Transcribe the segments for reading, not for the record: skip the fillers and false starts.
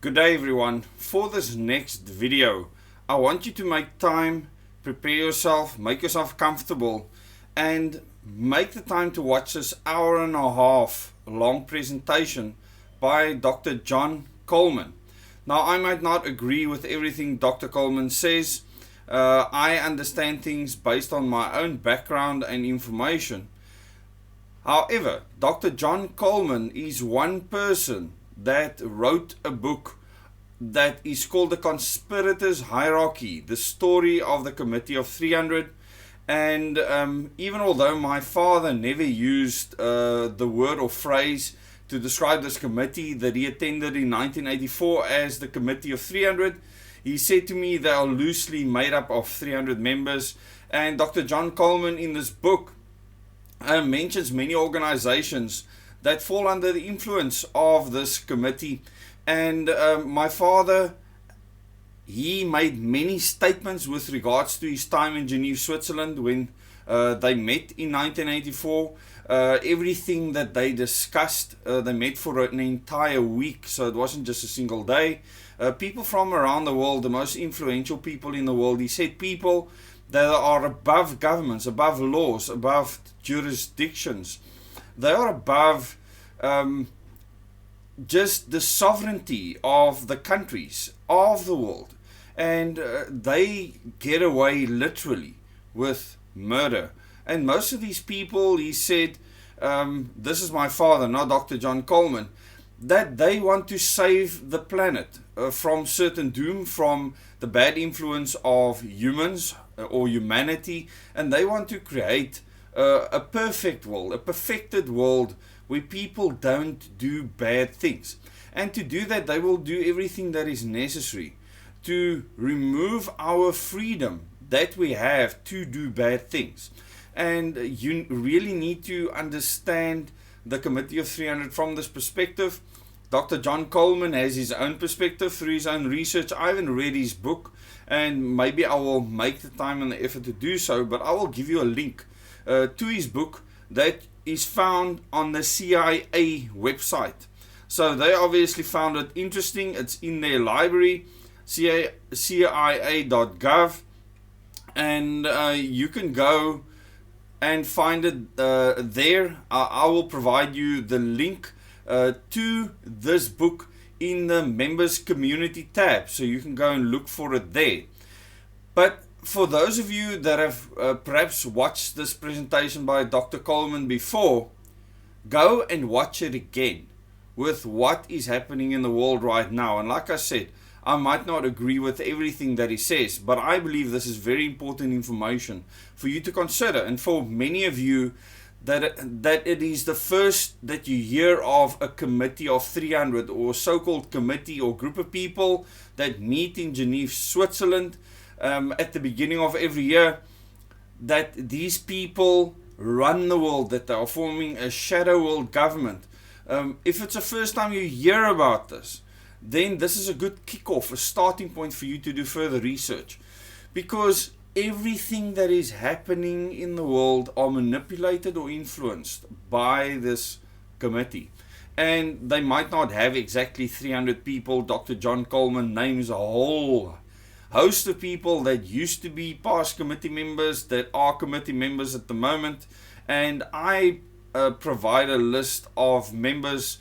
Good day everyone. For this next video, I want you to make time, prepare yourself, make yourself comfortable, and make the time to watch this hour-and-a-half long presentation by Dr. John Coleman. Now, I might not agree with everything Dr. Coleman says. I understand things based on my own background and information. However, Dr. John Coleman is one person that wrote a book that is called The Conspirators' Hierarchy, the story of the Committee of 300. And even although my father never used the word or phrase to describe this committee that he attended in 1984 as the Committee of 300, he said to me they are loosely made up of 300 members. And Dr. John Coleman in this book mentions many organizations that fall under the influence of this committee. And my father, he made many statements with regards to his time in Geneva, Switzerland when they met in 1984. Everything that they discussed, they met for an entire week, so it wasn't just a single day. People from around the world, the most influential people in the world, he said people that are above governments, above laws, above jurisdictions. They are above just the sovereignty of the countries of the world. And they get away literally with murder. And most of these people, he said, this is my father, not Dr. John Coleman, that they want to save the planet from certain doom, from the bad influence of humans or humanity, and they want to create a perfect world, a perfected world where people don't do bad things. And to do that, they will do everything that is necessary to remove our freedom that we have to do bad things. And you really need to understand the Committee of 300 from this perspective. Dr. John Coleman has his own perspective through his own research. I haven't read his book, and maybe I will make the time and the effort to do so, but I will give you a link to his book that is found on the CIA website. So they obviously found it interesting. It's in their library, CIA.gov, and you can go and find it there. I will provide you the link to this book in the members community tab, so you can go and look for it there. But for those of you that have perhaps watched this presentation by Dr. Coleman before, go and watch it again with what is happening in the world right now. And like I said, I might not agree with everything that he says, but I believe this is very important information for you to consider. And for many of you, that it is the first that you hear of a committee of 300 or so-called committee or group of people that meet in Geneva, Switzerland at the beginning of every year, that these people run the world, that they are forming a shadow world government. If it's the first time you hear about this, then this is a good kickoff, a starting point for you to do further research. Because everything that is happening in the world are manipulated or influenced by this committee. And they might not have exactly 300 people. Dr. John Coleman names a whole host of people that used to be past committee members, that are committee members at the moment. And I provide a list of members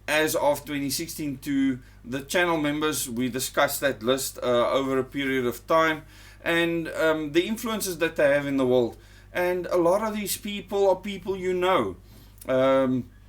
as of 2016 to the channel members. We discussed that list over a period of time, and the influences that they have in the world. And a lot of these people are people you know.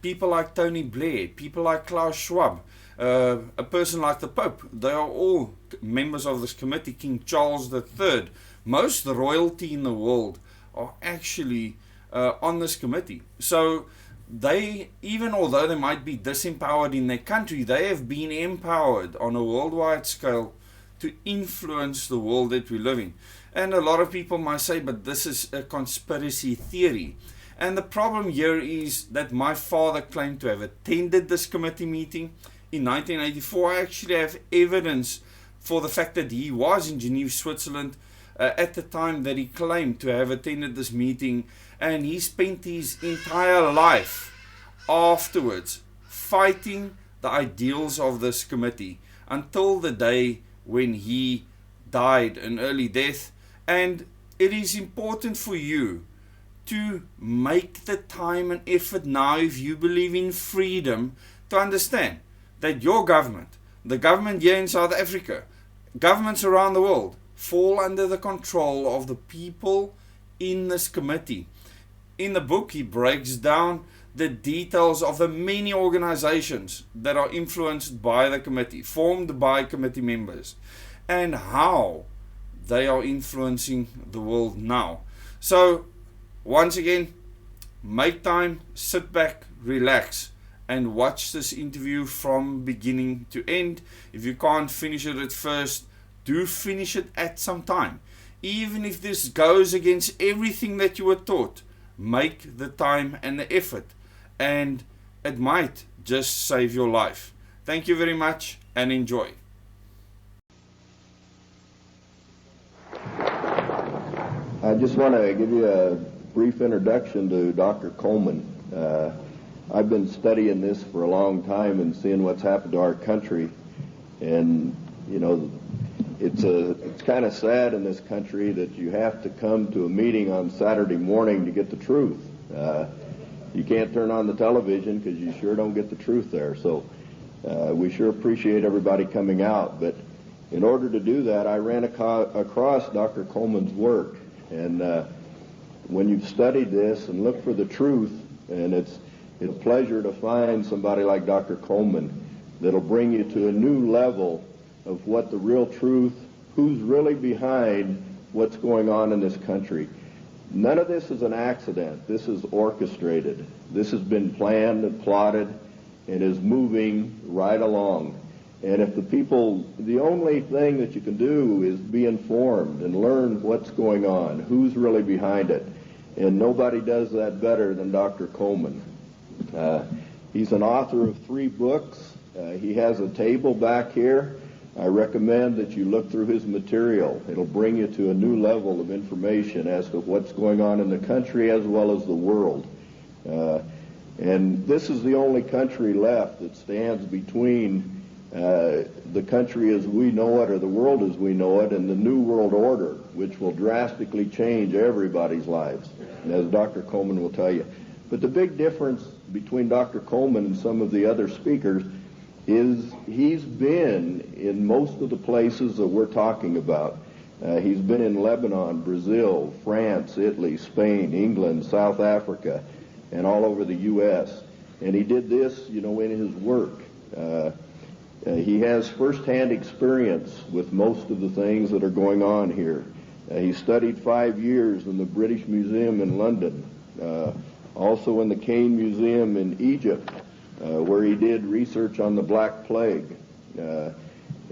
People like Tony Blair, people like Klaus Schwab, a person like the Pope. They are all members of this committee. King Charles III. Most royalty in the world are actually on this committee. So they, even although they might be disempowered in their country, they have been empowered on a worldwide scale to influence the world that we live in. And a lot of people might say, but this is a conspiracy theory. And the problem here is that my father claimed to have attended this committee meeting in 1984. I actually have evidence for the fact that he was in Geneva, Switzerland at the time that he claimed to have attended this meeting, and he spent his entire life afterwards fighting the ideals of this committee until the day when he died an early death. And it is important for you to make the time and effort now, if you believe in freedom, to understand that your government, the government here in South Africa, governments around the world, fall under the control of the people in this committee. In the book, he breaks down the details of the many organizations that are influenced by the committee, formed by committee members, and how they are influencing the world now. So, once again, make time, sit back, relax, and watch this interview from beginning to end. If you can't finish it at first, do finish it at some time. Even if this goes against everything that you were taught, make the time and the effort, and it might just save your life. Thank you very much and enjoy. I just want to give you a brief introduction to Dr. Coleman. I've been studying this for a long time and seeing what's happened to our country, and you know, it's kind of sad in this country that you have to come to a meeting on Saturday morning to get the truth. You can't turn on the television because you sure don't get the truth there. So we sure appreciate everybody coming out. But in order to do that, I ran across Dr. Coleman's work. And when you've studied this and looked for the truth, and it's a pleasure to find somebody like Dr. Coleman that'll bring you to a new level of what the real truth, who's really behind what's going on in this country. None of this is an accident. This is orchestrated. This has been planned and plotted and is moving right along. And if the people, the only thing that you can do is be informed and learn what's going on, who's really behind it. And nobody does that better than Dr. Coleman. He's an author of 3 books. He has a table back here. I recommend that you look through his material. It'll bring you to a new level of information as to what's going on in the country as well as the world. And this is the only country left that stands between the country as we know it, or the world as we know it, and the New World Order, which will drastically change everybody's lives, as Dr. Coleman will tell you. But the big difference between Dr. Coleman and some of the other speakers is he's been in most of the places that we're talking about. He's been in Lebanon, Brazil, France, Italy, Spain, England, South Africa, and all over the U.S. And he did this, you know, in his work. He has first-hand experience with most of the things that are going on here. He studied 5 years in the British Museum in London, also in the Cain Museum in Egypt, where he did research on the Black Plague.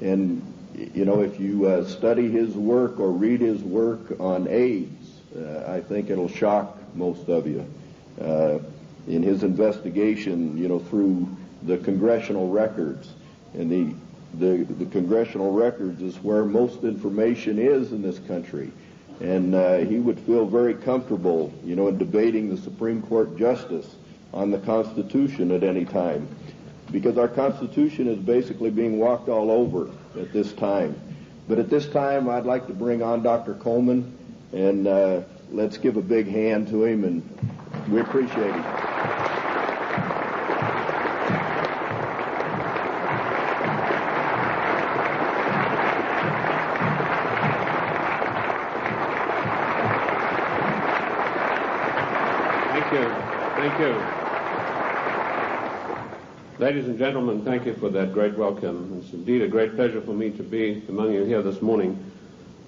And, you know, if you study his work or read his work on AIDS, I think it'll shock most of you. In his investigation, you know, through the congressional records. And the congressional records is where most information is in this country. And he would feel very comfortable, you know, in debating the Supreme Court justice on the Constitution at any time, because our Constitution is basically being walked all over at this time. But at this time, I'd like to bring on Dr. Coleman, and let's give a big hand to him, and we appreciate him. Thank you. Ladies and gentlemen, thank you for that great welcome. It's indeed a great pleasure for me to be among you here this morning.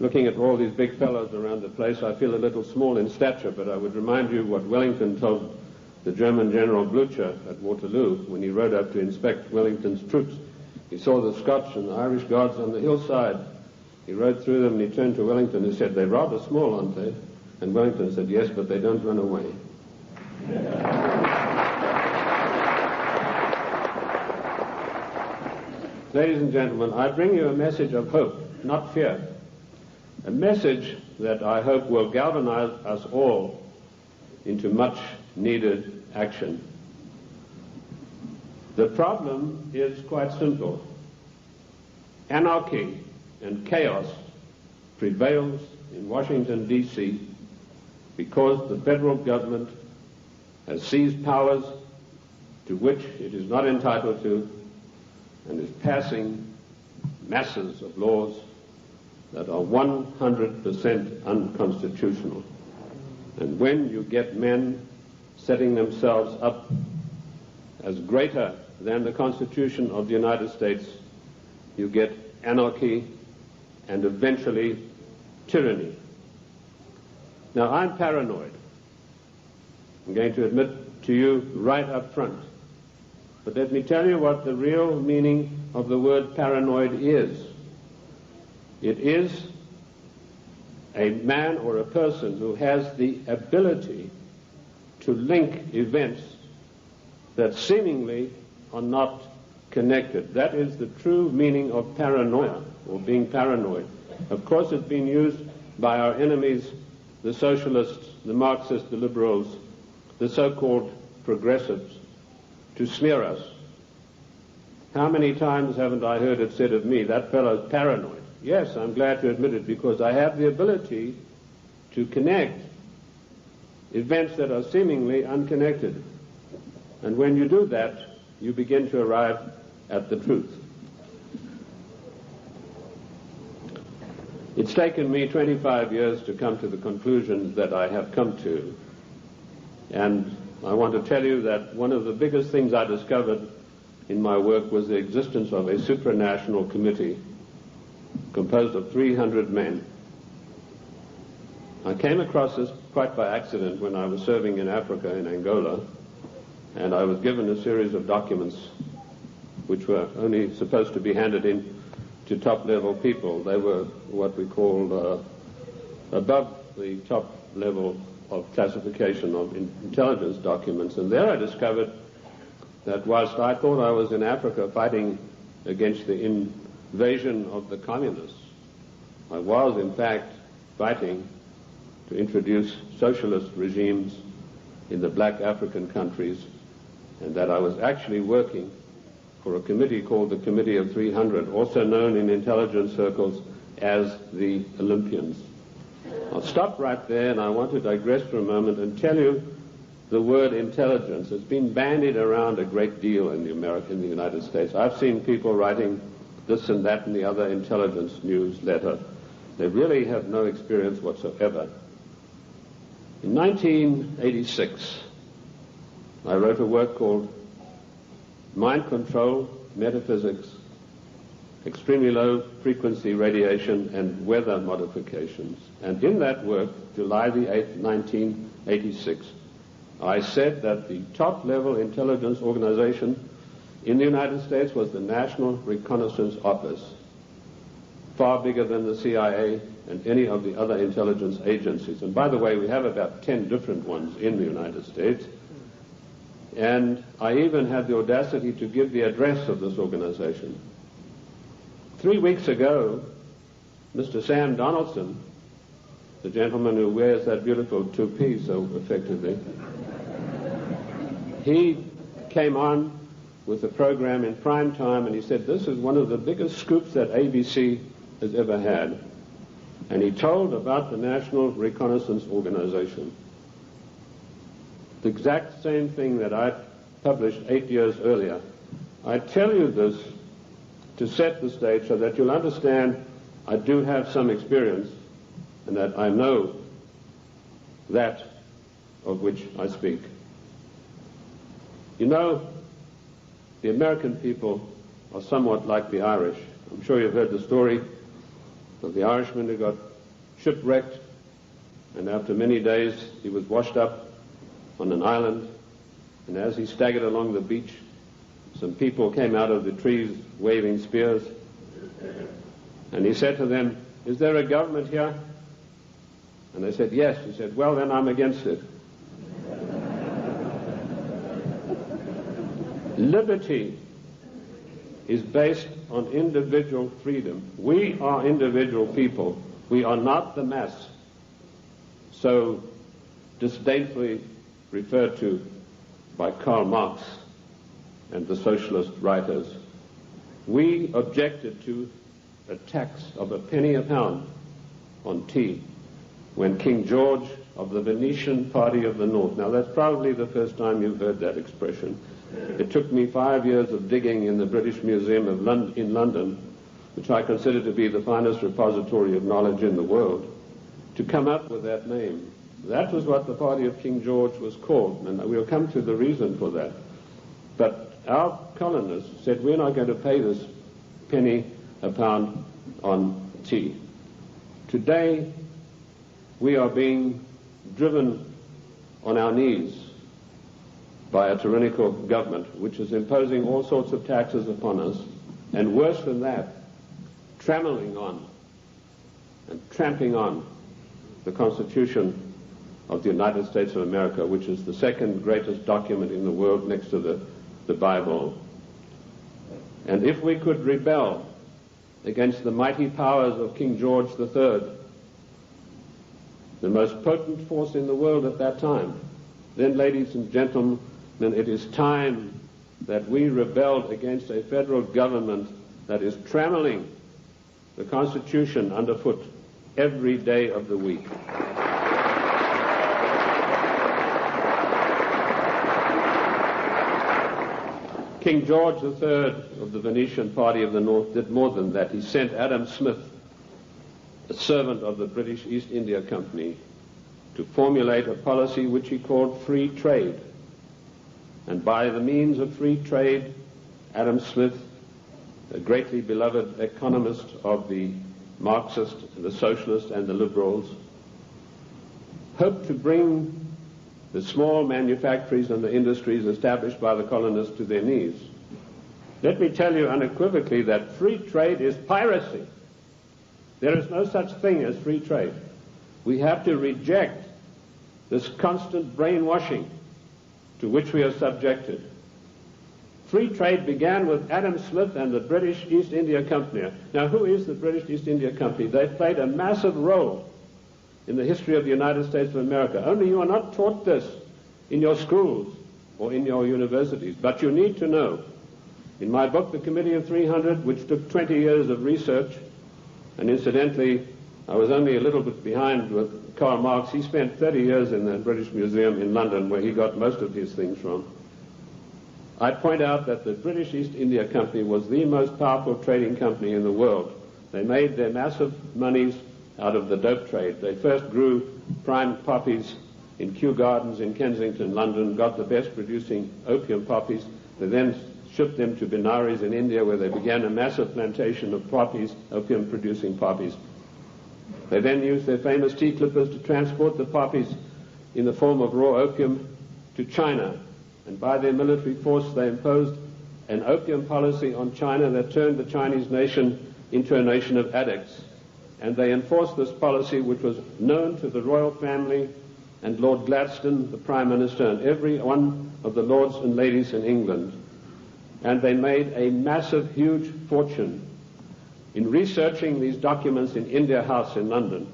Looking at all these big fellows around the place, I feel a little small in stature, but I would remind you what Wellington told the German General Blücher at Waterloo when he rode up to inspect Wellington's troops. He saw the Scotch and the Irish guards on the hillside. He rode through them and he turned to Wellington and said, "They're rather small, aren't they?" And Wellington said, "Yes, but they don't run away." Ladies and gentlemen, I bring you a message of hope, not fear. A message that I hope will galvanize us all into much needed action. The problem is quite simple. Anarchy and chaos prevails in Washington, D.C. because the federal government has seized powers to which it is not entitled to and is passing masses of laws that are 100% unconstitutional. And when you get men setting themselves up as greater than the Constitution of the United States, you get anarchy and eventually tyranny. Now, I'm paranoid. I'm going to admit to you right up front. But let me tell you what the real meaning of the word paranoid is. It is a man or a person who has the ability to link events that seemingly are not connected. That is the true meaning of paranoia, or being paranoid. Of course, it's been used by our enemies, the socialists, the Marxists, the liberals, the so-called progressives, to smear us. How many times haven't I heard it said of me, that fellow's paranoid? Yes, I'm glad to admit it, because I have the ability to connect events that are seemingly unconnected. And when you do that, you begin to arrive at the truth. It's taken me 25 years to come to the conclusions that I have come to. And I want to tell you that one of the biggest things I discovered in my work was the existence of a supranational committee composed of 300 men. I came across this quite by accident when I was serving in Africa, in Angola, and I was given a series of documents which were only supposed to be handed in to top-level people. They were what we called above the top level of classification of intelligence documents. And there I discovered that whilst I thought I was in Africa fighting against the invasion of the communists, I was in fact fighting to introduce socialist regimes in the black African countries, and that I was actually working for a committee called the Committee of 300, also known in intelligence circles as the Olympians. I'll stop right there, and I want to digress for a moment and tell you the word intelligence has been bandied around a great deal in the United States. I've seen people writing this and that and the other intelligence newsletter. They really have no experience whatsoever. In 1986, I wrote a work called Mind Control, Metaphysics, Extremely Low Frequency Radiation and Weather Modifications. And in that work, July the 8th, 1986, I said that the top-level intelligence organization in the United States was the National Reconnaissance Office, far bigger than the CIA and any of the other intelligence agencies. And by the way, we have about 10 different ones in the United States. And I even had the audacity to give the address of this organization. 3 weeks ago, Mr. Sam Donaldson, the gentleman who wears that beautiful toupee so effectively, he came on with a program in prime time, and he said, this is one of the biggest scoops that ABC has ever had. And he told about the National Reconnaissance Organization. The exact same thing that I published 8 years earlier. I tell you this to set the stage so that you'll understand I do have some experience and that I know that of which I speak. You know, the American people are somewhat like the Irish. I'm sure you've heard the story of the Irishman who got shipwrecked, and after many days he was washed up on an island, and as he staggered along the beach, some people came out of the trees waving spears, and he said to them, is there a government here? And they said, yes. He said, well, then I'm against it. Liberty is based on individual freedom. We are individual people. We are not the mass, so disdainfully referred to by Karl Marx and the socialist writers. We objected to a tax of a penny a pound on tea when King George of the Venetian Party of the North, now that's probably the first time you've heard that expression. It took me 5 years of digging in the British Museum in London, which I consider to be the finest repository of knowledge in the world, to come up with that name. That was what the party of King George was called, and we'll come to the reason for that. But our colonists said, we're not going to pay this penny a pound on tea. Today, we are being driven on our knees by a tyrannical government which is imposing all sorts of taxes upon us, and worse than that, trammeling on and tramping on the Constitution of the United States of America, which is the second greatest document in the world next to the Bible. And if we could rebel against the mighty powers of King George III, the most potent force in the world at that time, then, ladies and gentlemen, it is time that we rebelled against a federal government that is trammeling the Constitution underfoot every day of the week. King George III of the Venetian Party of the North did more than that. He sent Adam Smith, a servant of the British East India Company, to formulate a policy which he called free trade. And by the means of free trade, Adam Smith, a greatly beloved economist of the Marxist, the Socialist, and the Liberals, hoped to bring the small manufactories and the industries established by the colonists to their knees. Let me tell you unequivocally that free trade is piracy. There is no such thing as free trade. We have to reject this constant brainwashing to which we are subjected. Free trade began with Adam Smith and the British East India Company. Now, who is the British East India Company? They played a massive role in the history of the United States of America. Only you are not taught this in your schools or in your universities, but you need to know. In my book, The Committee of 300, which took 20 years of research, and incidentally, I was only a little bit behind with Karl Marx. He spent 30 years in the British Museum in London, where he got most of his things from. I point out that the British East India Company was the most powerful trading company in the world. They made their massive monies out of the dope trade. They first grew prime poppies in Kew Gardens in Kensington, London, got the best producing opium poppies. They then shipped them to Benares in India, where they began a massive plantation of poppies, opium-producing poppies. They then used their famous tea clippers to transport the poppies in the form of raw opium to China. And by their military force, they imposed an opium policy on China that turned the Chinese nation into a nation of addicts. And they enforced this policy, which was known to the royal family and Lord Gladstone, the Prime Minister, and every one of the lords and ladies in England. And they made a massive, huge fortune. In researching these documents in India House in London,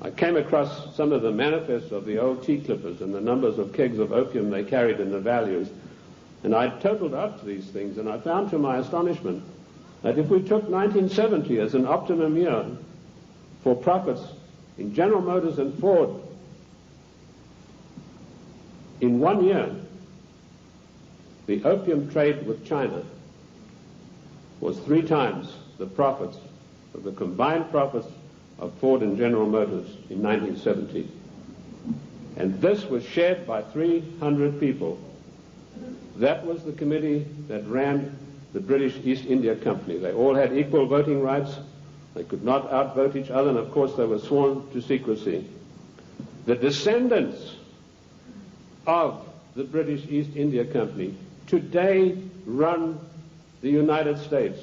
I came across some of the manifests of the old tea clippers and the numbers of kegs of opium they carried and the values. And I totaled up these things, and I found to my astonishment that if we took 1970 as an optimum year for profits in General Motors and Ford, in 1 year, the opium trade with China was 3 times the profits of the combined profits of Ford and General Motors in 1970. And this was shared by 300 people. That was the committee that ran the British East India Company. They all had equal voting rights. They could not outvote each other, and of course they were sworn to secrecy. The descendants of the British East India Company today run the United States.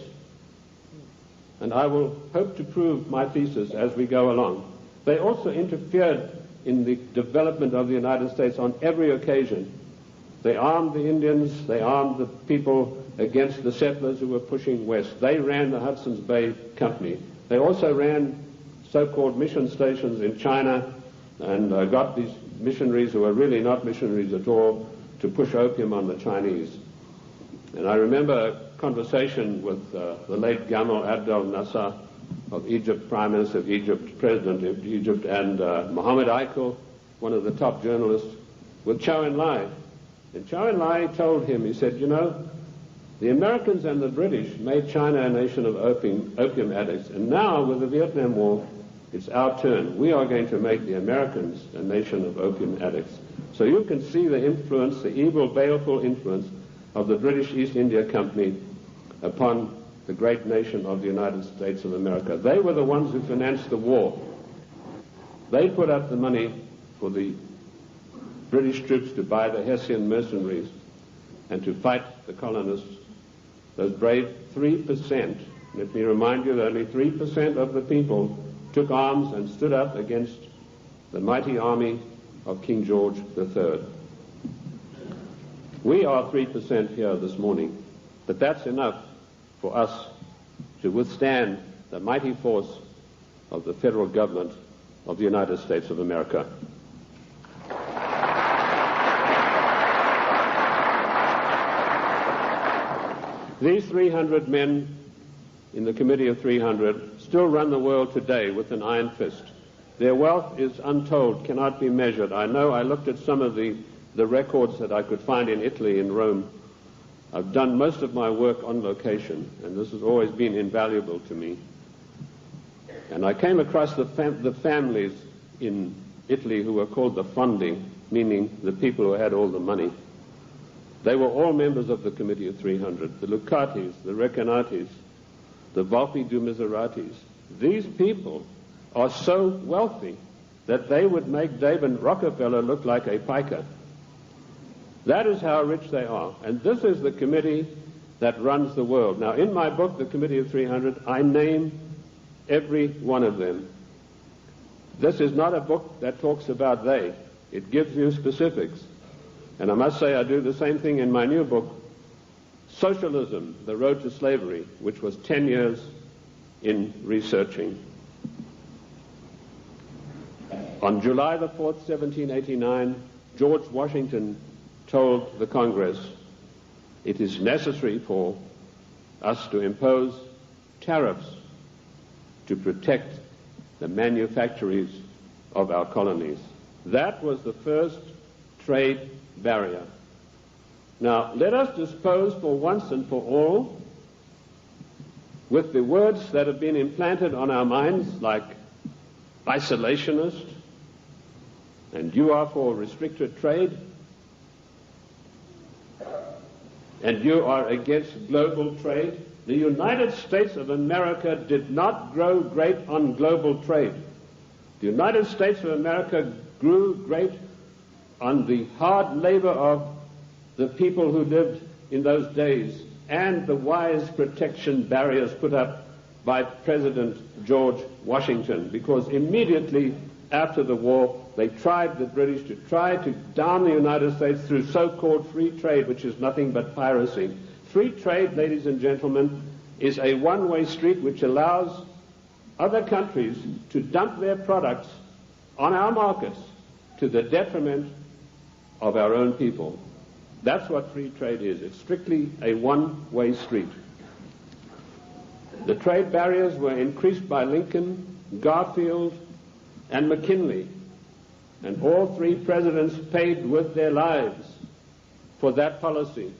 And I will hope to prove my thesis as we go along. They also interfered in the development of the United States on every occasion. They armed the Indians, they armed the people against the settlers who were pushing west. They ran the Hudson's Bay Company. They also ran so-called mission stations in China and got these missionaries who were really not missionaries at all to push opium on the Chinese. And I remember a conversation with the late Gamal Abdel Nasser of Egypt, Prime Minister of Egypt, President of Egypt, and Mohammed Aiko, one of the top journalists, with Zhou Enlai. And Zhou Enlai told him, he said, you know, the Americans and the British made China a nation of opium addicts, and now with the Vietnam War, it's our turn. We are going to make the Americans a nation of opium addicts. So you can see the influence, the evil, baleful influence of the British East India Company upon the great nation of the United States of America. They were the ones who financed the war. They put up the money for the British troops to buy the Hessian mercenaries and to fight the colonists. Those brave 3%, let me remind you that only 3% of the people took arms and stood up against the mighty army of King George III. We are 3% here this morning, but that's enough for us to withstand the mighty force of the federal government of the United States of America. These 300 men in the Committee of 300 still run the world today with an iron fist. Their wealth is untold, cannot be measured. I know I looked at some of the records that I could find in Italy, in Rome. I've done most of my work on location, and this has always been invaluable to me. And I came across the families in Italy who were called the Fondi, meaning the people who had all the money. They were all members of the Committee of 300, the Lucatis, the Recanatis, the Volpi du Miseratis. These people are so wealthy that they would make David Rockefeller look like a piker. That is how rich they are. And this is the committee that runs the world. Now, in my book, The Committee of 300, I name every one of them. This is not a book that talks about they. It gives you specifics. And I must say I do the same thing in my new book, Socialism, The Road to Slavery, which was 10 years in researching. On July the 4th, 1789, George Washington told the Congress, it is necessary for us to impose tariffs to protect the manufactories of our colonies. That was the first trade barrier. Now, let us dispose for once and for all with the words that have been implanted on our minds, like isolationist, and you are for restricted trade, and you are against global trade. The United States of America did not grow great on global trade. The United States of America grew great on the hard labor of the people who lived in those days and the wise protection barriers put up by President George Washington, because immediately after the war they tried, the British, to try to down the United States through so-called free trade, which is nothing but piracy. Free trade, ladies and gentlemen, is a one-way street which allows other countries to dump their products on our markets to the detriment of our own people. That's what free trade is. It's strictly a one-way street. The trade barriers were increased by Lincoln, Garfield, and McKinley, and all three presidents paid with their lives for that policy.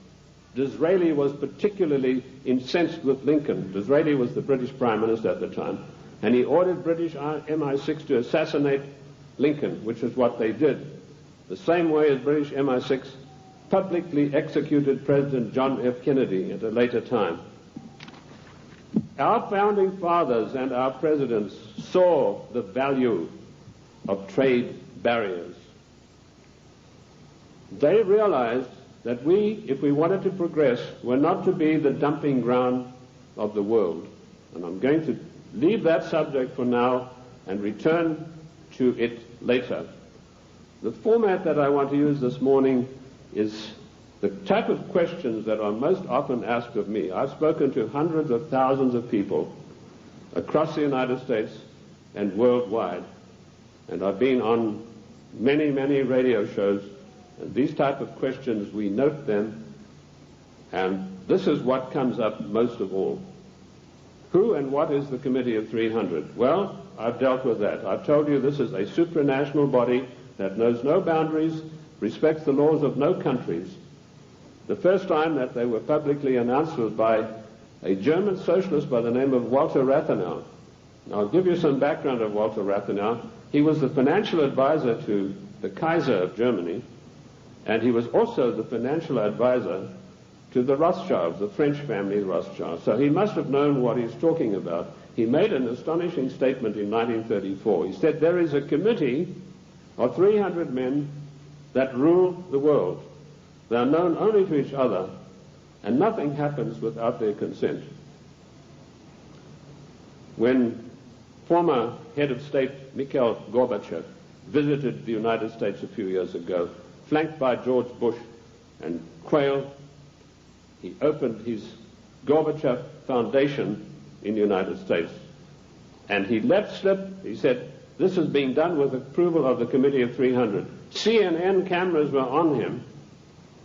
Disraeli was particularly incensed with Lincoln. Disraeli was the British Prime Minister at the time, and he ordered British MI6 to assassinate Lincoln, which is what they did. The same way as British MI6 publicly executed President John F. Kennedy at a later time. Our founding fathers and our presidents saw the value of trade barriers. They realized that we, if we wanted to progress, were not to be the dumping ground of the world. And I'm going to leave that subject for now and return to it later. The format that I want to use this morning is the type of questions that are most often asked of me. I've spoken to hundreds of thousands of people across the United States and worldwide, and I've been on many, many radio shows, and these type of questions, we note them, and this is what comes up most of all. Who and what is the Committee of 300? Well, I've dealt with that. I've told you this is a supranational body that knows no boundaries, respects the laws of no countries. The first time that they were publicly announced was by a German socialist by the name of Walter Rathenau. Now, I'll give you some background of Walter Rathenau. He was the financial advisor to the Kaiser of Germany, and he was also the financial advisor to the Rothschilds, the French family Rothschild. So he must have known what he's talking about. He made an astonishing statement in 1934. He said, there is a committee of 300 men that rule the world. They are known only to each other, and nothing happens without their consent. When former head of state Mikhail Gorbachev visited the United States a few years ago, flanked by George Bush and Quayle, he opened his Gorbachev Foundation in the United States. And he let slip, he said, this is being done with approval of the Committee of 300. CNN cameras were on him.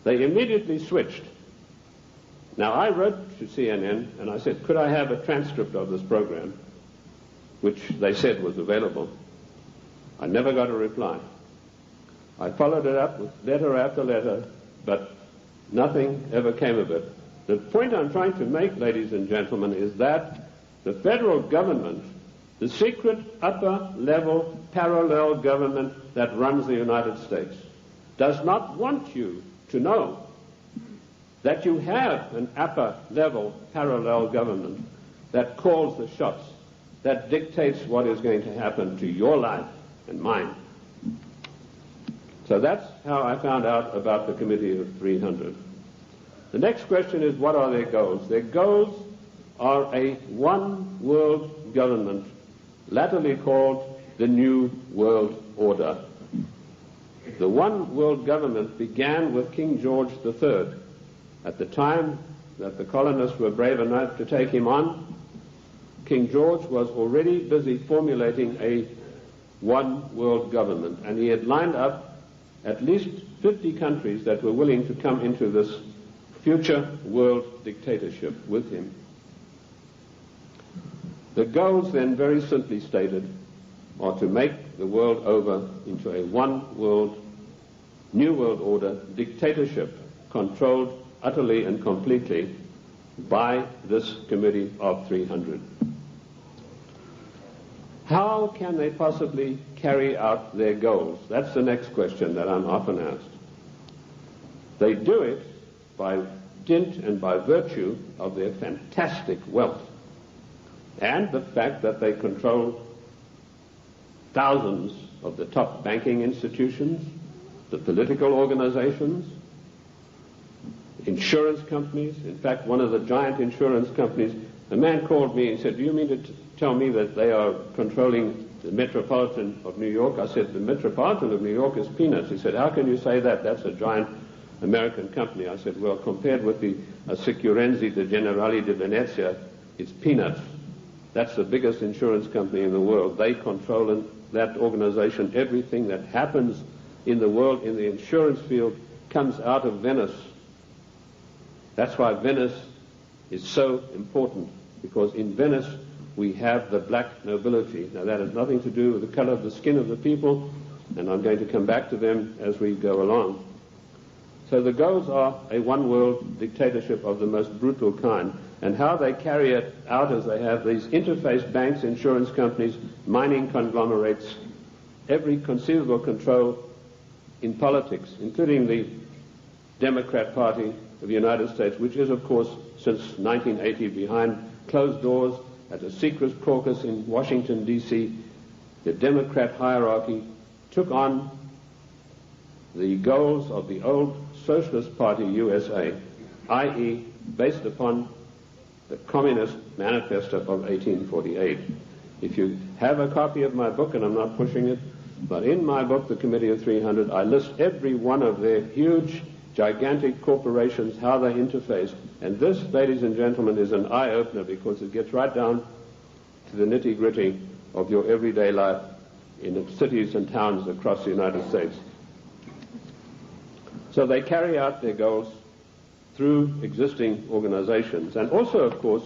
They immediately switched. Now, I wrote to CNN and I said, could I have a transcript of this program, which they said was available. I never got a reply. I followed it up with letter after letter, but nothing ever came of it. The point I'm trying to make, ladies and gentlemen, is that the federal government, the secret upper-level parallel government that runs the United States, does not want you to know that you have an upper-level parallel government that calls the shots, that dictates what is going to happen to your life and mine. So that's how I found out about the Committee of 300. The next question is, what are their goals? Their goals are a one world government, latterly called the New World Order. The one world government began with King George III. At the time that the colonists were brave enough to take him on, King George was already busy formulating a one world government, and he had lined up at least 50 countries that were willing to come into this future world dictatorship with him. The goals then, very simply stated, are to make the world over into a one world, new world order dictatorship controlled utterly and completely by this Committee of 300. How can they possibly carry out their goals? That's the next question that I'm often asked. They do it by dint and by virtue of their fantastic wealth and the fact that they control thousands of the top banking institutions, the political organizations, insurance companies. In fact, one of the giant insurance companies, a man called me and said, do you mean to tell me that they are controlling the Metropolitan of New York? I said, the Metropolitan of New York is peanuts. He said, how can you say that? That's a giant American company. I said, well, compared with the Assicurenzi de Generali de Venezia, it's peanuts. That's the biggest insurance company in the world. They control in that organization everything that happens in the world in the insurance field comes out of Venice. That's why Venice is so important, because in Venice we have the black nobility. Now that has nothing to do with the color of the skin of the people, and I'm going to come back to them as we go along. So the goals are a one-world dictatorship of the most brutal kind, and how they carry it out is they have these interface banks, insurance companies, mining conglomerates, every conceivable control in politics, including the Democrat Party of the United States, which is, of course, since 1980 behind closed doors at a secret caucus in Washington, D.C. The Democrat hierarchy took on the goals of the old Socialist Party USA, i.e. based upon the Communist Manifesto of 1848. If you have a copy of my book, and I'm not pushing it, but in my book, The Committee of 300, I list every one of their huge, gigantic corporations, how they interface. And this, ladies and gentlemen, is an eye-opener, because it gets right down to the nitty-gritty of your everyday life in the cities and towns across the United States. So they carry out their goals through existing organizations. And also, of course,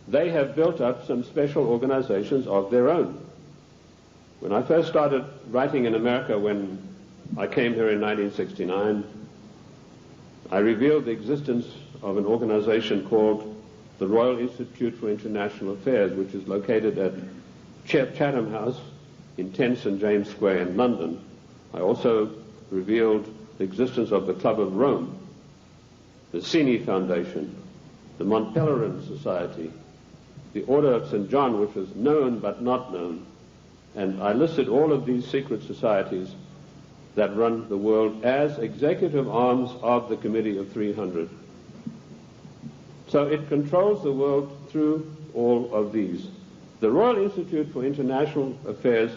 they have built up some special organizations of their own. When I first started writing in America, when I came here in 1969, I revealed the existence of an organization called the Royal Institute for International Affairs, which is located at Chatham House in 10 St. James Square in London. I also revealed the existence of the Club of Rome, the Cini Foundation, the Mont Pelerin Society, the Order of St. John, which was known but not known. And I listed all of these secret societies that run the world as executive arms of the Committee of 300. So it controls the world through all of these. The Royal Institute for International Affairs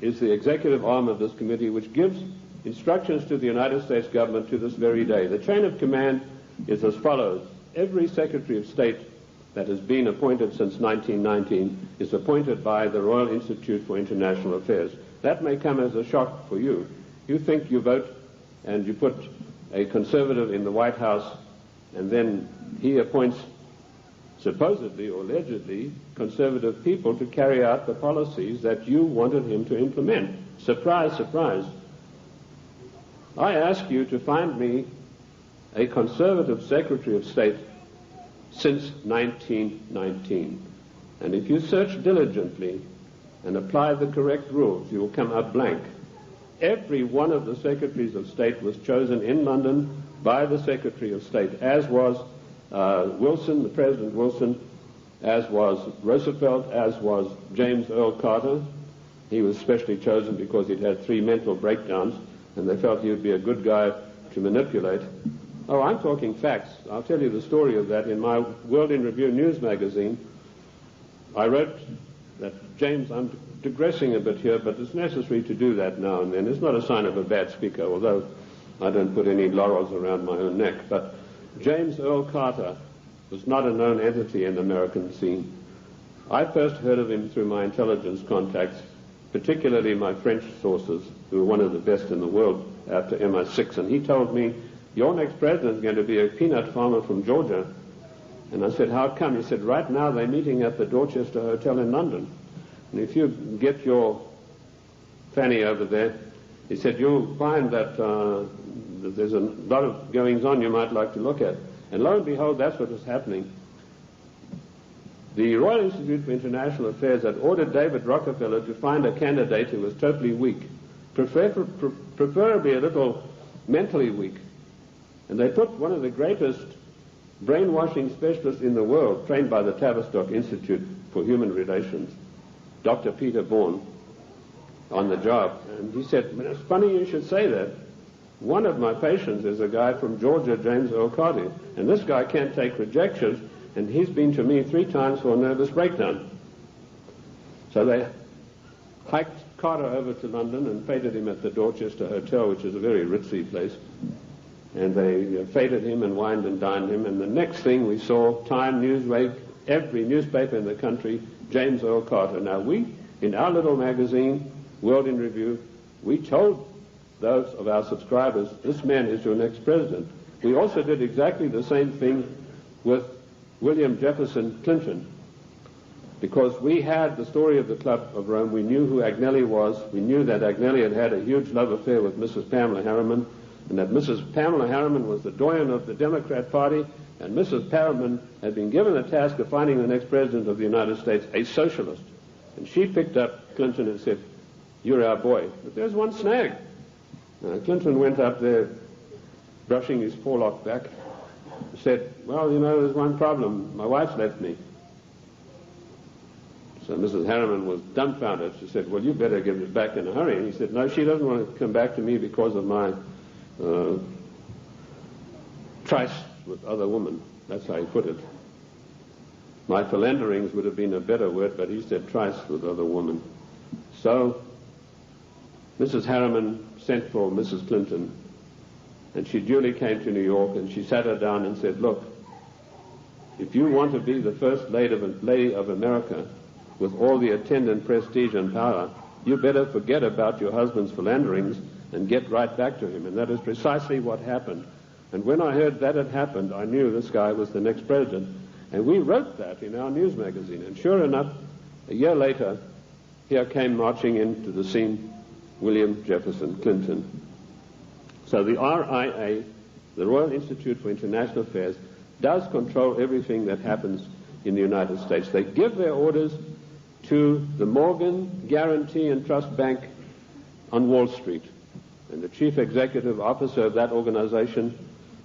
is the executive arm of this committee, which gives instructions to the United States government to this very day. The chain of command is as follows. Every Secretary of State that has been appointed since 1919 is appointed by the Royal Institute for International Affairs. That may come as a shock for you. You think you vote and you put a conservative in the White House, and then he appoints supposedly or allegedly conservative people to carry out the policies that you wanted him to implement. Surprise, surprise. I ask you to find me a conservative Secretary of State since 1919. And if you search diligently and apply the correct rules, you will come up blank. Every one of the Secretaries of State was chosen in London by the Secretary of State, as was Wilson, the President Wilson, as was Roosevelt, as was James Earl Carter. He was specially chosen because he'd had 3 mental breakdowns, and they felt he would be a good guy to manipulate. Oh, I'm talking facts. I'll tell you the story of that. In my World in Review news magazine, I wrote that, James, I'm digressing a bit here, but it's necessary to do that now and then. It's not a sign of a bad speaker, although I don't put any laurels around my own neck. But James Earl Carter was not a known entity in the American scene. I first heard of him through my intelligence contacts, particularly my French sources, who were one of the best in the world after MI6, and he told me, your next president is going to be a peanut farmer from Georgia. And I said, how come? He said, right now they're meeting at the Dorchester Hotel in London. And if you get your fanny over there, he said, you'll find that there's a lot of goings on you might like to look at. And lo and behold, that's what was happening. The Royal Institute for International Affairs had ordered David Rockefeller to find a candidate who was totally weak, preferably a little mentally weak. And they put one of the greatest brainwashing specialists in the world, trained by the Tavistock Institute for Human Relations, Dr. Peter Bourne, on the job. And he said, it's funny you should say that. One of my patients is a guy from Georgia, James Earl Carter, and this guy can't take rejection, and he's been to me 3 times for a nervous breakdown. So they hiked Carter over to London and feted him at the Dorchester Hotel, which is a very ritzy place. And they feted him and wined and dined him. And the next thing we saw, Time, Newsweek, every newspaper in the country, James Earl Carter. Now we, in our little magazine, World in Review, we told those of our subscribers, this man is your next president. We also did exactly the same thing with William Jefferson Clinton, because we had the story of the Club of Rome. We knew who Agnelli was. We knew that Agnelli had had a huge love affair with Mrs. Pamela Harriman, and that Mrs. Pamela Harriman was the doyen of the Democrat Party, and Mrs. Harriman had been given the task of finding the next president of the United States, a socialist. And she picked up Clinton and said, you're our boy. But there's one snag. Clinton went up there, brushing his forelock back, and said, well, you know, there's one problem. My wife's left me. So Mrs. Harriman was dumbfounded. She said, well, you better give it back in a hurry. And he said, no, she doesn't want to come back to me because of my trice with other women. That's how he put it. My philanderings would have been a better word, but he said trice with other women. So Mrs. Harriman sent for Mrs. Clinton, and she duly came to New York, and she sat her down and said, look, if you want to be the first lady of America with all the attendant prestige and power, you better forget about your husband's philanderings and get right back to him. And that is precisely what happened. And when I heard that had happened, I knew this guy was the next president. And we wrote that in our news magazine. And sure enough, a year later, here came marching into the scene William Jefferson Clinton. So the RIA, the Royal Institute for International Affairs, does control everything that happens in the United States. They give their orders to the Morgan Guarantee and Trust Bank on Wall Street. And the chief executive officer of that organization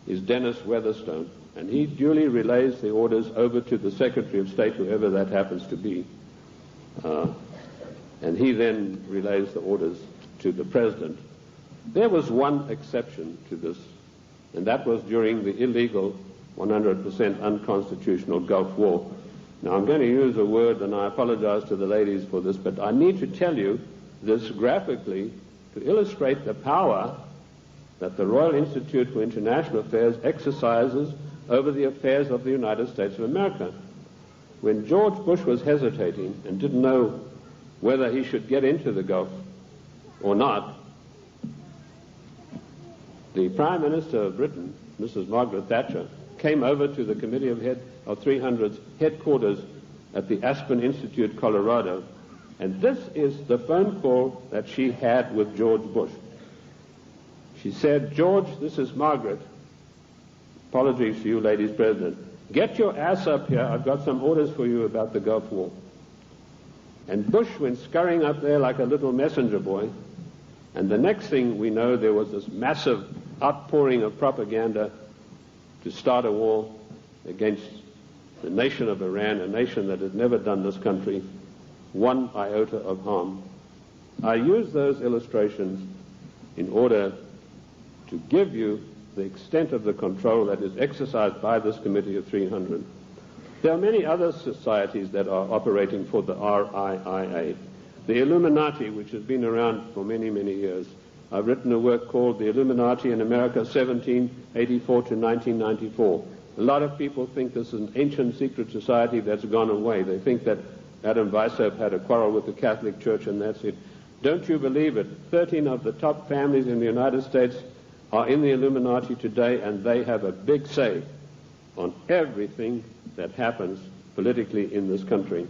is Dennis Weatherstone. And he duly relays the orders over to the Secretary of State, whoever that happens to be. And he then relays the orders to the President. There was one exception to this, and that was during the illegal, 100% unconstitutional Gulf War. Now, I'm going to use a word, and I apologize to the ladies for this, but I need to tell you this graphically to illustrate the power that the Royal Institute for International Affairs exercises over the affairs of the United States of America. When George Bush was hesitating and didn't know whether he should get into the Gulf or not, the Prime Minister of Britain, Mrs. Margaret Thatcher, came over to the Committee of 300's headquarters at the Aspen Institute, Colorado, and this is the phone call that she had with George Bush. She said, "George, this is Margaret. Apologies to you, ladies president. Get your ass up here. I've got some orders for you about the Gulf War." And Bush went scurrying up there like a little messenger boy. And the next thing we know, there was this massive outpouring of propaganda to start a war against the nation of Iran, a nation that had never done this country one iota of harm. I use those illustrations in order to give you the extent of the control that is exercised by this Committee of 300. There are many other societies that are operating for the RIIA. The Illuminati, which has been around for many, many years. I've written a work called The Illuminati in America, 1784 to 1994. A lot of people think this is an ancient secret society that's gone away. They think that Adam Weishaupt had a quarrel with the Catholic Church and that's it. Don't you believe it? 13 of the top families in the United States are in the Illuminati today, and they have a big say on everything that happens politically in this country.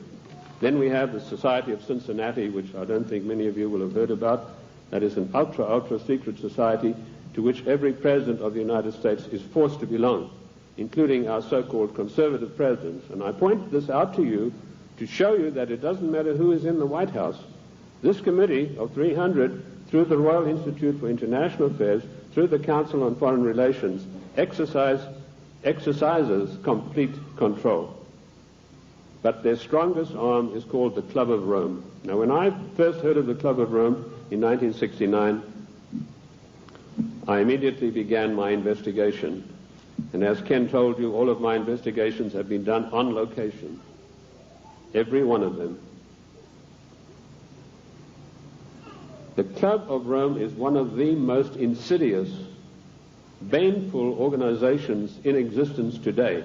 Then we have the Society of Cincinnati, which I don't think many of you will have heard about. That is an ultra secret society to which every president of the United States is forced to belong, including our so-called conservative presidents. And I point this out to you to show you that it doesn't matter who is in the White House. This Committee of 300, through the Royal Institute for International Affairs, through the Council on Foreign Relations, exercises complete control. But their strongest arm is called the Club of Rome. Now, when I first heard of the Club of Rome in 1969, I immediately began my investigation. And as Ken told you, all of my investigations have been done on location. Every one of them. The Club of Rome is one of the most insidious, baneful organizations in existence today,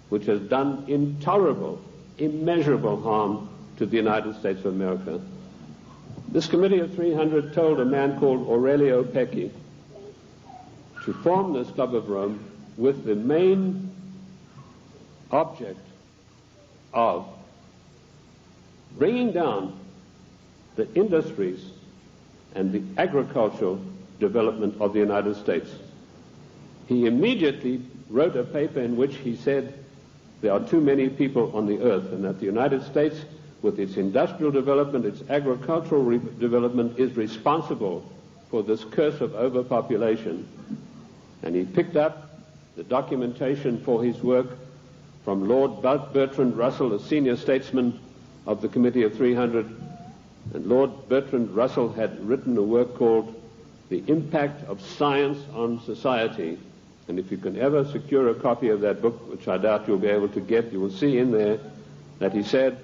which has done intolerable, immeasurable harm to the United States of America. This Committee of 300 told a man called Aurelio Pecci to form this Club of Rome with the main object of bringing down the industries and the agricultural development of the United States. He immediately wrote a paper in which he said there are too many people on the earth and that the United States, with its industrial development, its agricultural development, is responsible for this curse of overpopulation. And he picked up the documentation for his work from Lord Bertrand Russell, a senior statesman of the Committee of 300. And Lord Bertrand Russell had written a work called The Impact of Science on Society. And if you can ever secure a copy of that book, which I doubt you'll be able to get, you will see in there that he said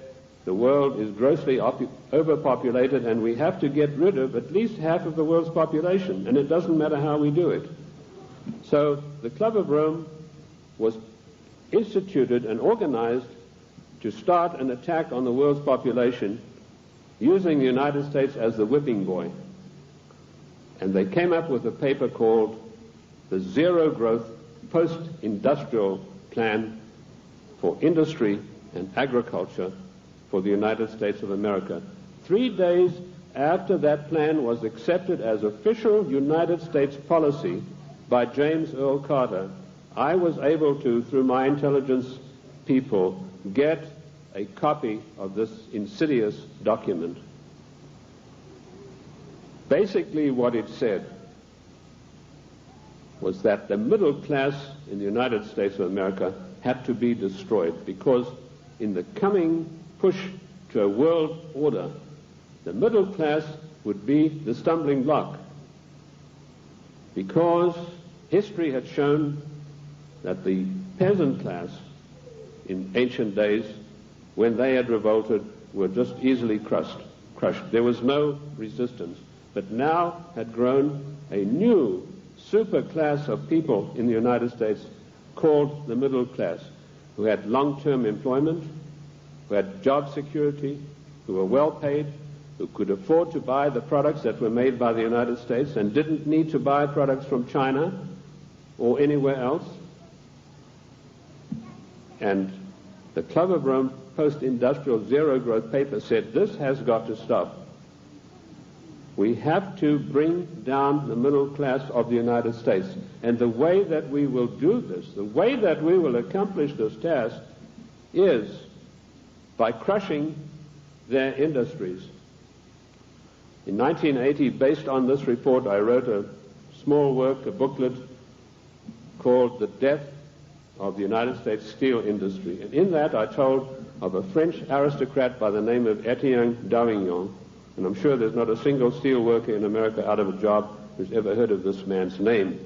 the world is grossly overpopulated and we have to get rid of at least half of the world's population, and it doesn't matter how we do it. So the Club of Rome was instituted and organized to start an attack on the world's population using the United States as the whipping boy. And they came up with a paper called the zero-growth post-industrial plan for industry and agriculture for the United States of America. 3 days after that plan was accepted as official United States policy by James Earl Carter, I was able to, through my intelligence people, get a copy of this insidious document. Basically what it said was that the middle class in the United States of America had to be destroyed because in the coming push to a world order, the middle class would be the stumbling block, because history had shown that the peasant class in ancient days, when they had revolted, were just easily crushed. There was no resistance. But now had grown a new super class of people in the United States called the middle class, who had long-term employment, who had job security, who were well paid, who could afford to buy the products that were made by the United States and didn't need to buy products from China or anywhere else. And the Club of Rome post-industrial zero-growth paper said this has got to stop. We have to bring down the middle class of the United States. And the way that we will do this, the way that we will accomplish this task, is by crushing their industries. In 1980, based on this report, I wrote a small work, a booklet, called The Death of the United States Steel Industry. And in that I told of a French aristocrat by the name of Etienne d'Avignon, and I'm sure there's not a single steel worker in America out of a job who's ever heard of this man's name.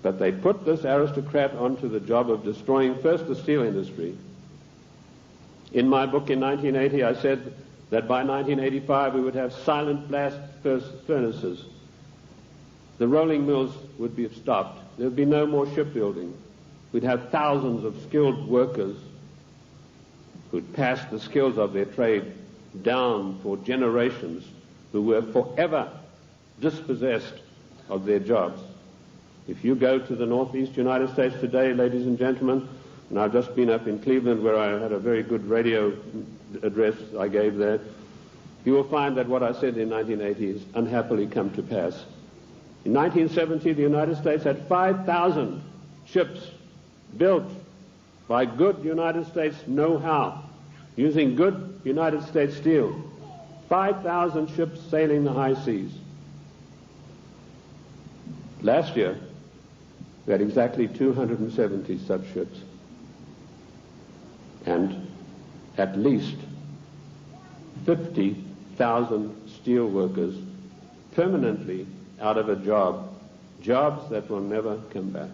But they put this aristocrat onto the job of destroying first the steel industry. In my book in 1980, I said that by 1985 we would have silent blast furnaces. The rolling mills would be stopped. There would be no more shipbuilding. We'd have thousands of skilled workers who'd passed the skills of their trade down for generations, who were forever dispossessed of their jobs. If you go to the northeast United States today, ladies and gentlemen, and I've just been up in Cleveland where I had a very good radio address I gave there, you will find that what I said in 1980 has unhappily come to pass. In 1970, the United States had 5,000 ships built by good United States know-how, using good United States steel. 5,000 ships sailing the high seas. Last year, we had exactly 270 such ships, and at least 50,000 steel workers permanently out of a job, jobs that will never come back.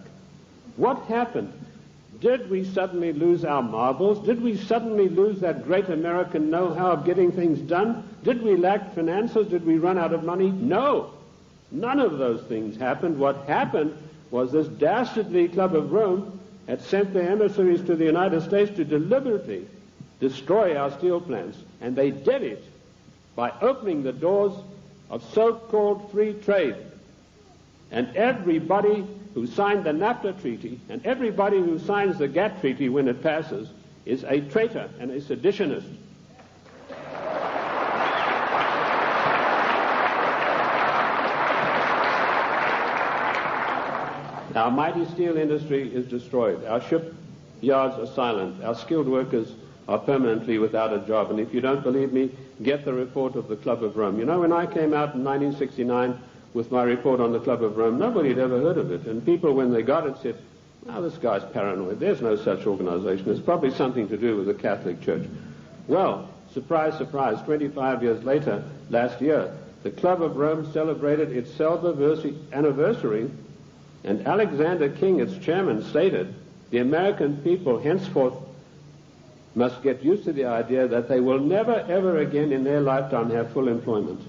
What happened? Did we suddenly lose our marbles? Did we suddenly lose that great American know-how of getting things done? Did we lack finances? Did we run out of money? No. None of those things happened. What happened was this dastardly Club of Rome had sent their emissaries to the United States to deliberately destroy our steel plants. And they did it by opening the doors of so-called free trade. And everybody who signed the NAFTA treaty and everybody who signs the GATT treaty when it passes is a traitor and a seditionist. Our mighty steel industry is destroyed. Our shipyards are silent. Our skilled workers are permanently without a job. And if you don't believe me, get the report of the Club of Rome. You know, when I came out in 1969 with my report on the Club of Rome, nobody had ever heard of it. And people, when they got it, said, "Now this guy's paranoid. There's no such organization. It's probably something to do with the Catholic Church." Well, surprise, surprise, 25 years later, last year, the Club of Rome celebrated its anniversary, and Alexander King, its chairman, stated, the American people henceforth must get used to the idea that they will never, ever again in their lifetime have full employment.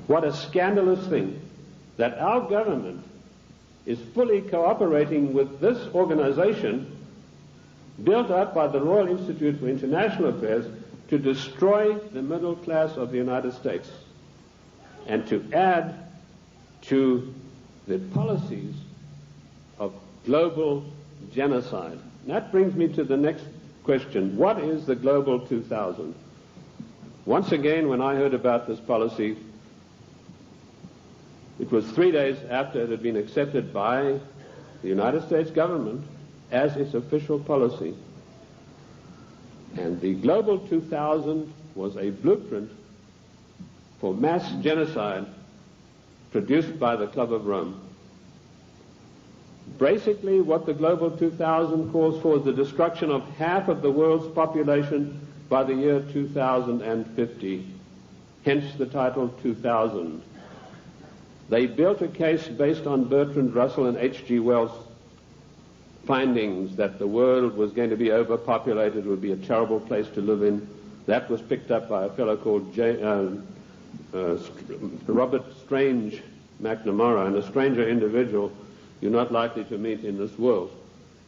What a scandalous thing that our government is fully cooperating with this organization built up by the Royal Institute for International Affairs to destroy the middle class of the United States and to add to the policies of global genocide. And that brings me to the next question. What is the Global 2000? Once again, when I heard about this policy, it was 3 days after it had been accepted by the United States government as its official policy. And the Global 2000 was a blueprint for mass genocide produced by the Club of Rome. Basically, what the Global 2000 calls for is the destruction of half of the world's population by the year 2050, hence the title 2000. They built a case based on Bertrand Russell and H.G. Wells' findings that the world was going to be overpopulated, would be a terrible place to live in. That was picked up by a fellow called Robert Strange McNamara, and a stranger individual you're not likely to meet in this world.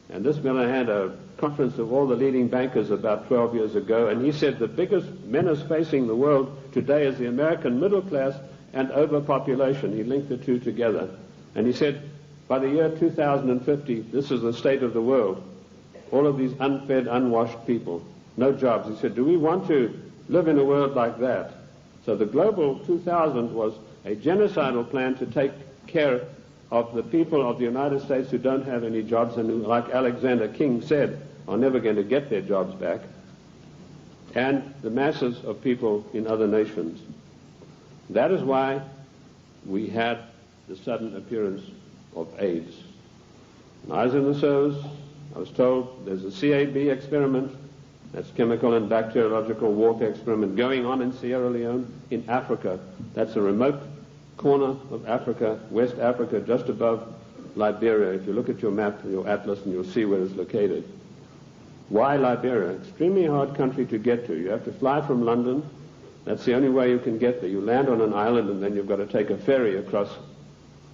And this fellow had a conference of all the leading bankers about 12 years ago, and he said the biggest menace facing the world today is the American middle class and overpopulation. He linked the two together. And he said, by the year 2050, this is the state of the world. All of these unfed, unwashed people, no jobs. He said, do we want to live in a world like that? So the Global 2000 was a genocidal plan to take care of the people of the United States who don't have any jobs and who, like Alexander King said, are never going to get their jobs back, and the masses of people in other nations. That is why we had the sudden appearance of AIDS. When I was in the service, I was told there's a CAB experiment, that's chemical and bacteriological warfare experiment, going on in Sierra Leone, in Africa. That's a remote corner of Africa, West Africa, just above Liberia. If you look at your map, your atlas, and you'll see where it's located. Why Liberia? Extremely hard country to get to. You have to fly from London. That's the only way you can get there. You land on an island, and then you've got to take a ferry across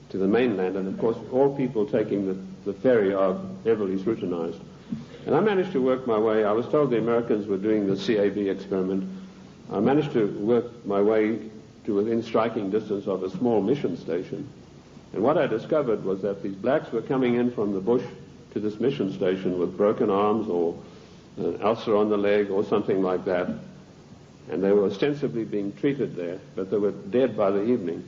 to the mainland. And of course, all people taking the ferry are heavily scrutinized. And I managed to work my way. I was told the Americans were doing the CAB experiment. I managed to work my way to within striking distance of a small mission station. And what I discovered was that these blacks were coming in from the bush to this mission station with broken arms or an ulcer on the leg or something like that. And they were ostensibly being treated there, but they were dead by the evening.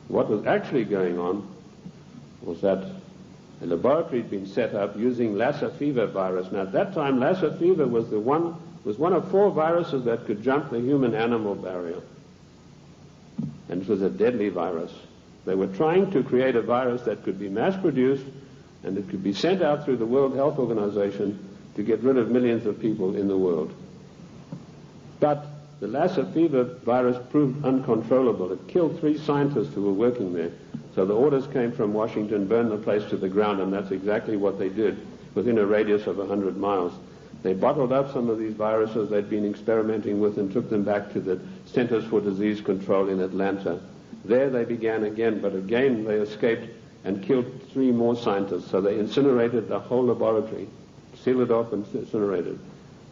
What was actually going on was that a laboratory had been set up using Lassa fever virus. Now, at that time, Lassa fever was one of 4 viruses that could jump the human-animal barrier. And it was a deadly virus. They were trying to create a virus that could be mass-produced and it could be sent out through the World Health Organization to get rid of millions of people in the world. But the Lassa fever virus proved uncontrollable. It killed 3 scientists who were working there. So the orders came from Washington, burn the place to the ground, and that's exactly what they did within a radius of 100 miles. They bottled up some of these viruses they'd been experimenting with and took them back to the Centers for Disease Control in Atlanta. There they began again, but again they escaped and killed 3 more scientists. So they incinerated the whole laboratory, sealed it off and incinerated.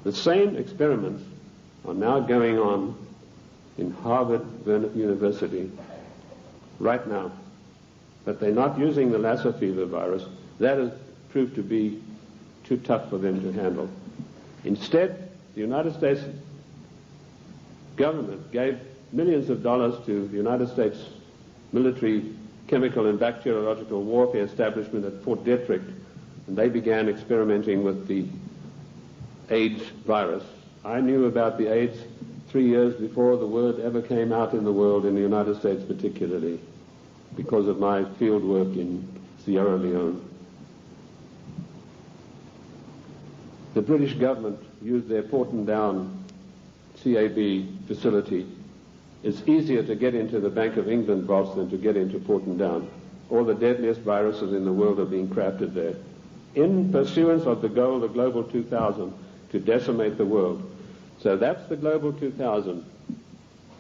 The same experiments are now going on in Harvard University right now. But they're not using the Lassa fever virus. That has proved to be too tough for them to handle. Instead, the United States government gave millions of dollars to the United States military chemical and bacteriological warfare establishment at Fort Detrick, and they began experimenting with the AIDS virus. I knew about the AIDS 3 years before the word ever came out in the world, in the United States particularly, because of my field work in Sierra Leone. The British government used their Porton Down CAB facility. It's easier to get into the Bank of England vaults than to get into Porton Down. All the deadliest viruses in the world are being crafted there, in pursuance of the goal, the Global 2000, to decimate the world. So that's the Global 2000.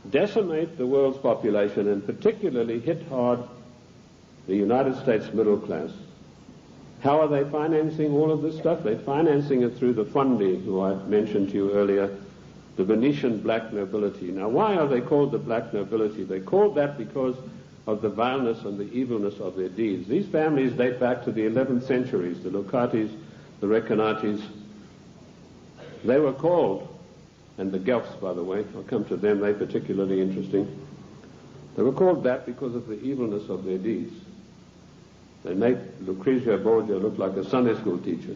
Decimate the world's population and particularly hit hard the United States middle class. How are they financing all of this stuff? They're financing it through the Fondi, who I mentioned to you earlier, the Venetian black nobility. Now, why are they called the black nobility? They're called that because of the vileness and the evilness of their deeds. These families date back to the 11th centuries, the Locatis, the Recanati. They were called, and the Guelphs, by the way, I'll come to them, they're particularly interesting. They were called that because of the evilness of their deeds. They made Lucrezia Borgia look like a Sunday school teacher.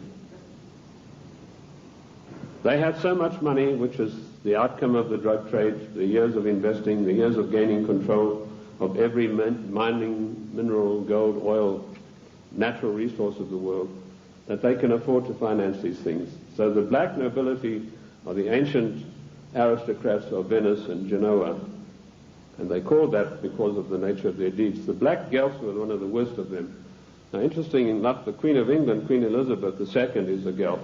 They had so much money, which is the outcome of the drug trade, the years of investing, the years of gaining control of every mining, mineral, gold, oil, natural resource of the world, that they can afford to finance these things. So the black nobility are the ancient aristocrats of Venice and Genoa, and they called that because of the nature of their deeds. The black Guelphs were one of the worst of them. Now, interesting enough, the Queen of England, Queen Elizabeth II, is a Guelph.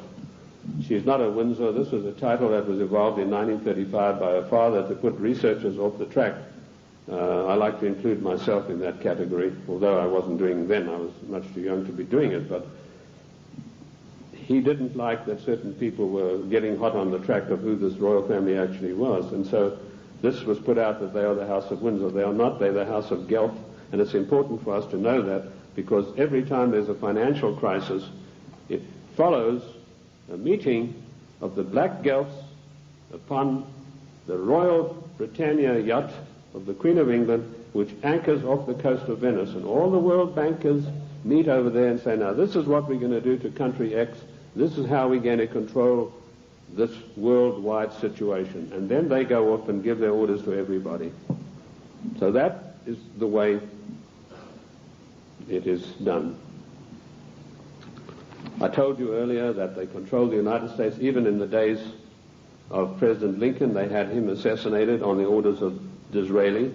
She's not a Windsor. This was a title that was evolved in 1935 by her father to put researchers off the track. I like to include myself in that category, although I wasn't doing it then. I was much too young to be doing it, but he didn't like that certain people were getting hot on the track of who this royal family actually was, and so this was put out that they are the House of Windsor. They are not. They're the House of Guelph, and it's important for us to know that, because every time there's a financial crisis, it follows a meeting of the black Guelphs upon the Royal Britannia yacht of the Queen of England, which anchors off the coast of Venice, and all the world bankers meet over there and say, now this is what we're going to do to country X, this is how we're going to control this worldwide situation, and then they go off and give their orders to everybody. So that is the way it is done. I told you earlier that they controlled the United States. Even in the days of President Lincoln, they had him assassinated on the orders of Disraeli,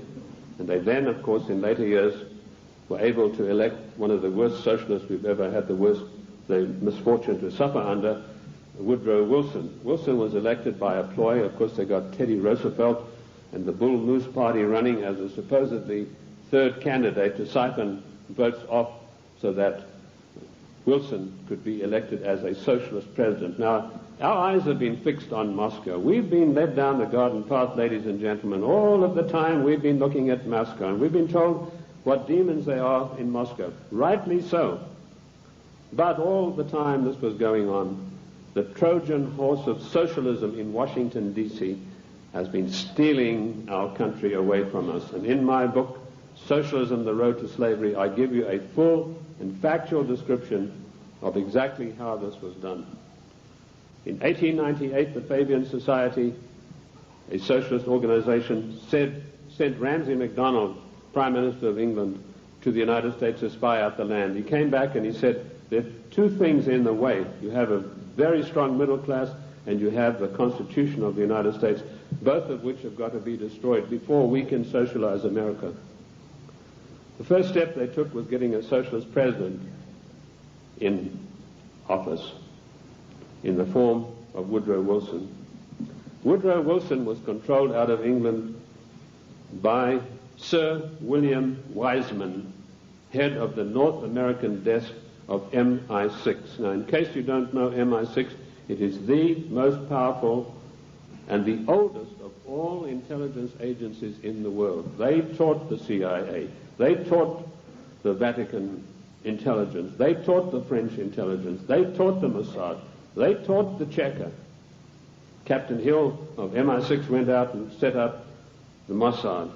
and they then, of course, in later years, were able to elect one of the worst socialists we've ever had the misfortune to suffer under, Woodrow Wilson. Wilson was elected by a ploy. Of course, they got Teddy Roosevelt and the Bull Moose Party running as a supposedly third candidate to siphon votes off so that Wilson could be elected as a socialist president. Now, our eyes have been fixed on Moscow. We've been led down the garden path, ladies and gentlemen. All of the time we've been looking at Moscow, and we've been told what demons they are in Moscow. Rightly so. But all the time this was going on, the Trojan horse of socialism in Washington, D.C. has been stealing our country away from us. And in my book, Socialism, The Road to Slavery, I give you a full and factual description of exactly how this was done. In 1898, the Fabian Society, a socialist organization, sent Ramsay MacDonald, Prime Minister of England, to the United States to spy out the land. He came back and he said, there are two things in the way. You have a very strong middle class, and you have the Constitution of the United States, both of which have got to be destroyed before we can socialize America. The first step they took was getting a socialist president in office in the form of Woodrow Wilson. Woodrow Wilson was controlled out of England by Sir William Wiseman, head of the North American desk of MI6. Now, in case you don't know MI6, it is the most powerful and the oldest of all intelligence agencies in the world. They taught the CIA. They taught the Vatican intelligence. They taught the French intelligence. They taught the Mossad. They taught the Cheka. Captain Hill of MI6 went out and set up the Mossad.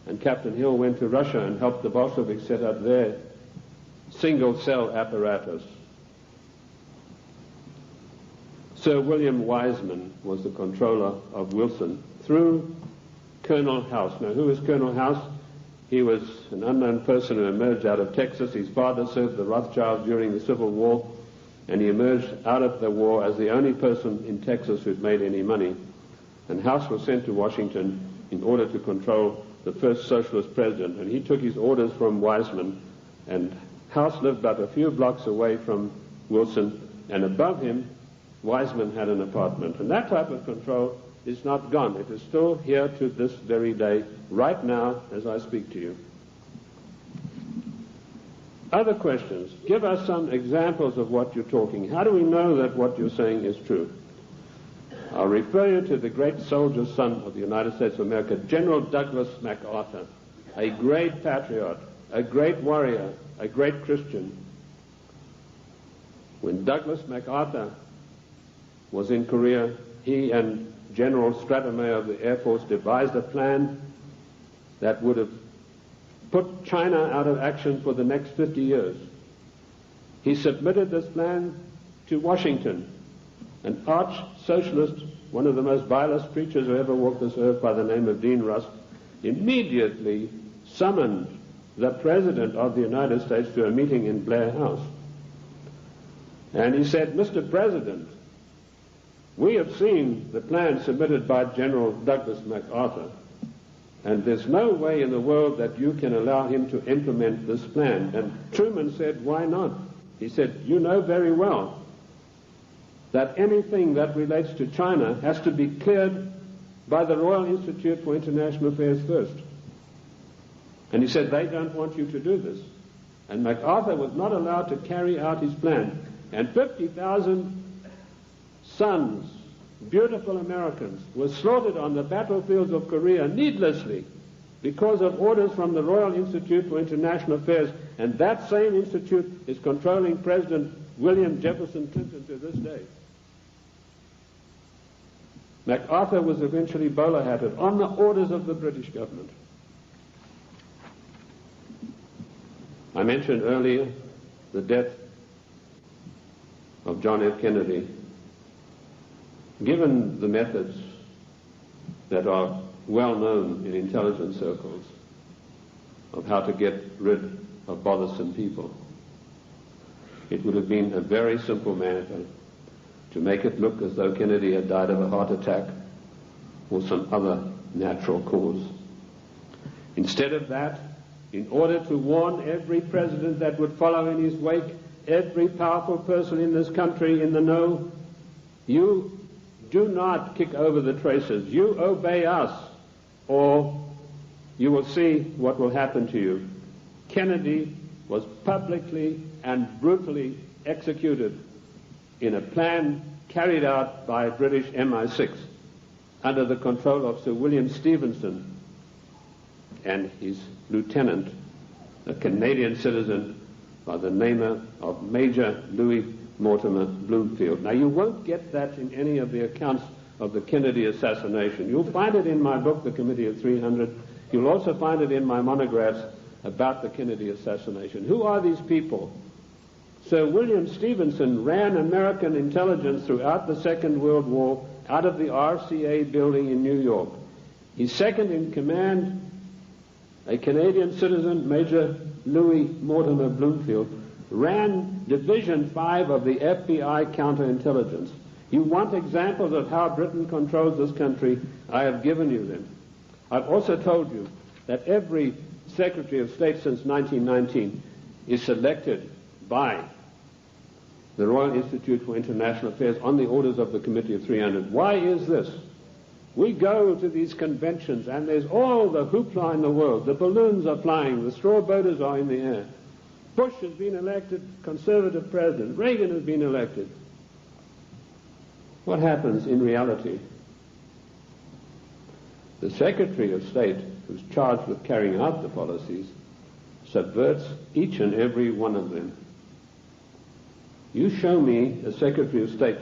And Captain Hill went to Russia and helped the Bolsheviks set up their single-cell apparatus. Sir William Wiseman was the controller of Wilson through Colonel House. Now, who is Colonel House? He was an unknown person who emerged out of Texas. His father served the Rothschilds during the Civil War, and he emerged out of the war as the only person in Texas who'd made any money. And House was sent to Washington in order to control the first socialist president, and he took his orders from Wiseman, and House lived but a few blocks away from Wilson, and above him, Wiseman had an apartment. And that type of control is not gone. It is still here to this very day, right now, as I speak to you. Other questions? Give us some examples of what you're talking. How do we know that what you're saying is true? I'll refer you to the great soldier son of the United States of America, General Douglas MacArthur. a great patriot, a great warrior, a great Christian. When Douglas MacArthur was in Korea, he and General Stratomayor of the Air Force devised a plan that would have put China out of action for the next 50 years. He submitted this plan to Washington. An arch-socialist, one of the most vilest preachers who ever walked this earth by the name of Dean Rusk, immediately summoned the President of the United States to a meeting in Blair House. And he said, "Mr. President, we have seen the plan submitted by General Douglas MacArthur, and there's no way in the world that you can allow him to implement this plan." And Truman said, "Why not?" He said, "You know very well that anything that relates to China has to be cleared by the Royal Institute for International Affairs first." And he said, "They don't want you to do this." And MacArthur was not allowed to carry out his plan. And 50,000 sons, beautiful Americans, were slaughtered on the battlefields of Korea needlessly because of orders from the Royal Institute for International Affairs. And that same institute is controlling President William Jefferson Clinton to this day. MacArthur was eventually bowler-hatted on the orders of the British government. I mentioned earlier the death of John F. Kennedy. Given the methods that are well known in intelligence circles of how to get rid of bothersome people, it would have been a very simple matter to make it look as though Kennedy had died of a heart attack or some other natural cause. Instead of that, in order to warn every president that would follow in his wake, every powerful person in this country in the know, you do not kick over the traces. You obey us, or you will see what will happen to you. Kennedy was publicly and brutally executed in a plan carried out by British MI6 under the control of Sir William Stevenson and his lieutenant, a Canadian citizen by the name of Major Louis Mortimer Bloomfield. Now, you won't get that in any of the accounts of the Kennedy assassination. You'll find it in my book, The Committee of 300. You'll also find it in my monographs about the Kennedy assassination. Who are these people? Sir William Stevenson ran American intelligence throughout the Second World War out of the RCA building in New York. His second in command, a Canadian citizen, Major Louis Mortimer Bloomfield, ran Division 5 of the FBI counterintelligence. You want examples of how Britain controls this country? I have given you them. I've also told you that every Secretary of State since 1919 is selected by the Royal Institute for International Affairs on the orders of the Committee of 300. Why is this? We go to these conventions and there's all the hoopla in the world. The balloons are flying, the straw boaters are in the air. Bush has been elected conservative president. Reagan has been elected. What happens in reality? The Secretary of State, who's charged with carrying out the policies, subverts each and every one of them. You show me a Secretary of State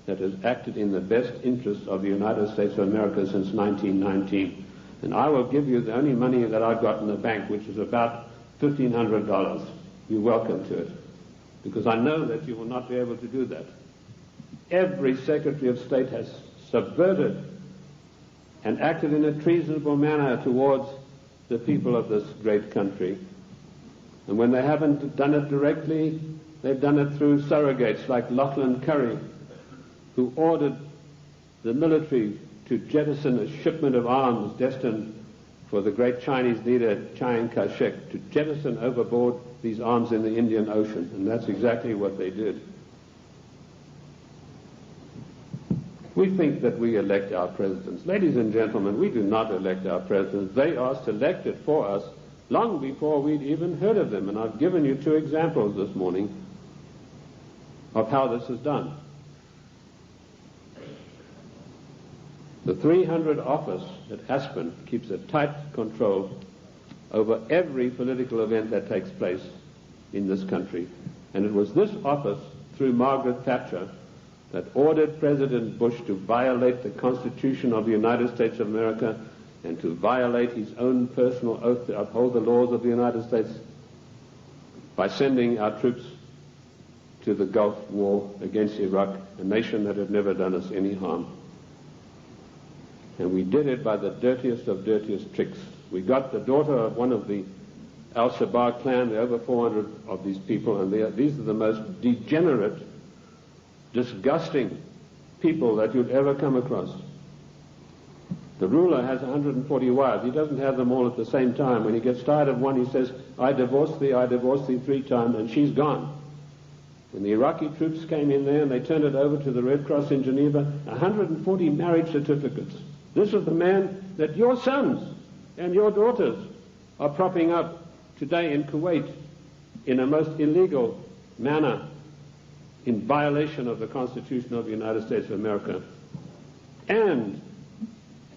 that has acted in the best interests of the United States of America since 1919, and I will give you the only money that I've got in the bank, which is about $1,500. You're welcome to it, because I know that you will not be able to do that. Every Secretary of State has subverted and acted in a treasonable manner towards the people of this great country. And when they haven't done it directly, they've done it through surrogates like Lachlan Curry, who ordered the military to jettison a shipment of arms destined for the great Chinese leader Chiang Kai-shek, to jettison overboard these arms in the Indian Ocean. And that's exactly what they did. We think that we elect our presidents. Ladies and gentlemen, we do not elect our presidents. They are selected for us long before we'd even heard of them. And I've given you 2 examples this morning of how this is done. The 300 office at Aspen keeps a tight control over every political event that takes place in this country. And it was this office, through Margaret Thatcher, that ordered President Bush to violate the Constitution of the United States of America and to violate his own personal oath to uphold the laws of the United States by sending our troops to the Gulf War against Iraq, a nation that had never done us any harm. And we did it by the dirtiest of dirtiest tricks. We got the daughter of one of the Al-Shabaab clan, there are over 400 of these people, and these are the most degenerate, disgusting people that you'd ever come across. The ruler has 140 wives. He doesn't have them all at the same time. When he gets tired of one, he says, I divorced thee 3 times, and she's gone. When the Iraqi troops came in there and they turned it over to the Red Cross in Geneva, 140 marriage certificates. This is the man that your sons and your daughters are propping up today in Kuwait in a most illegal manner, in violation of the Constitution of the United States of America. And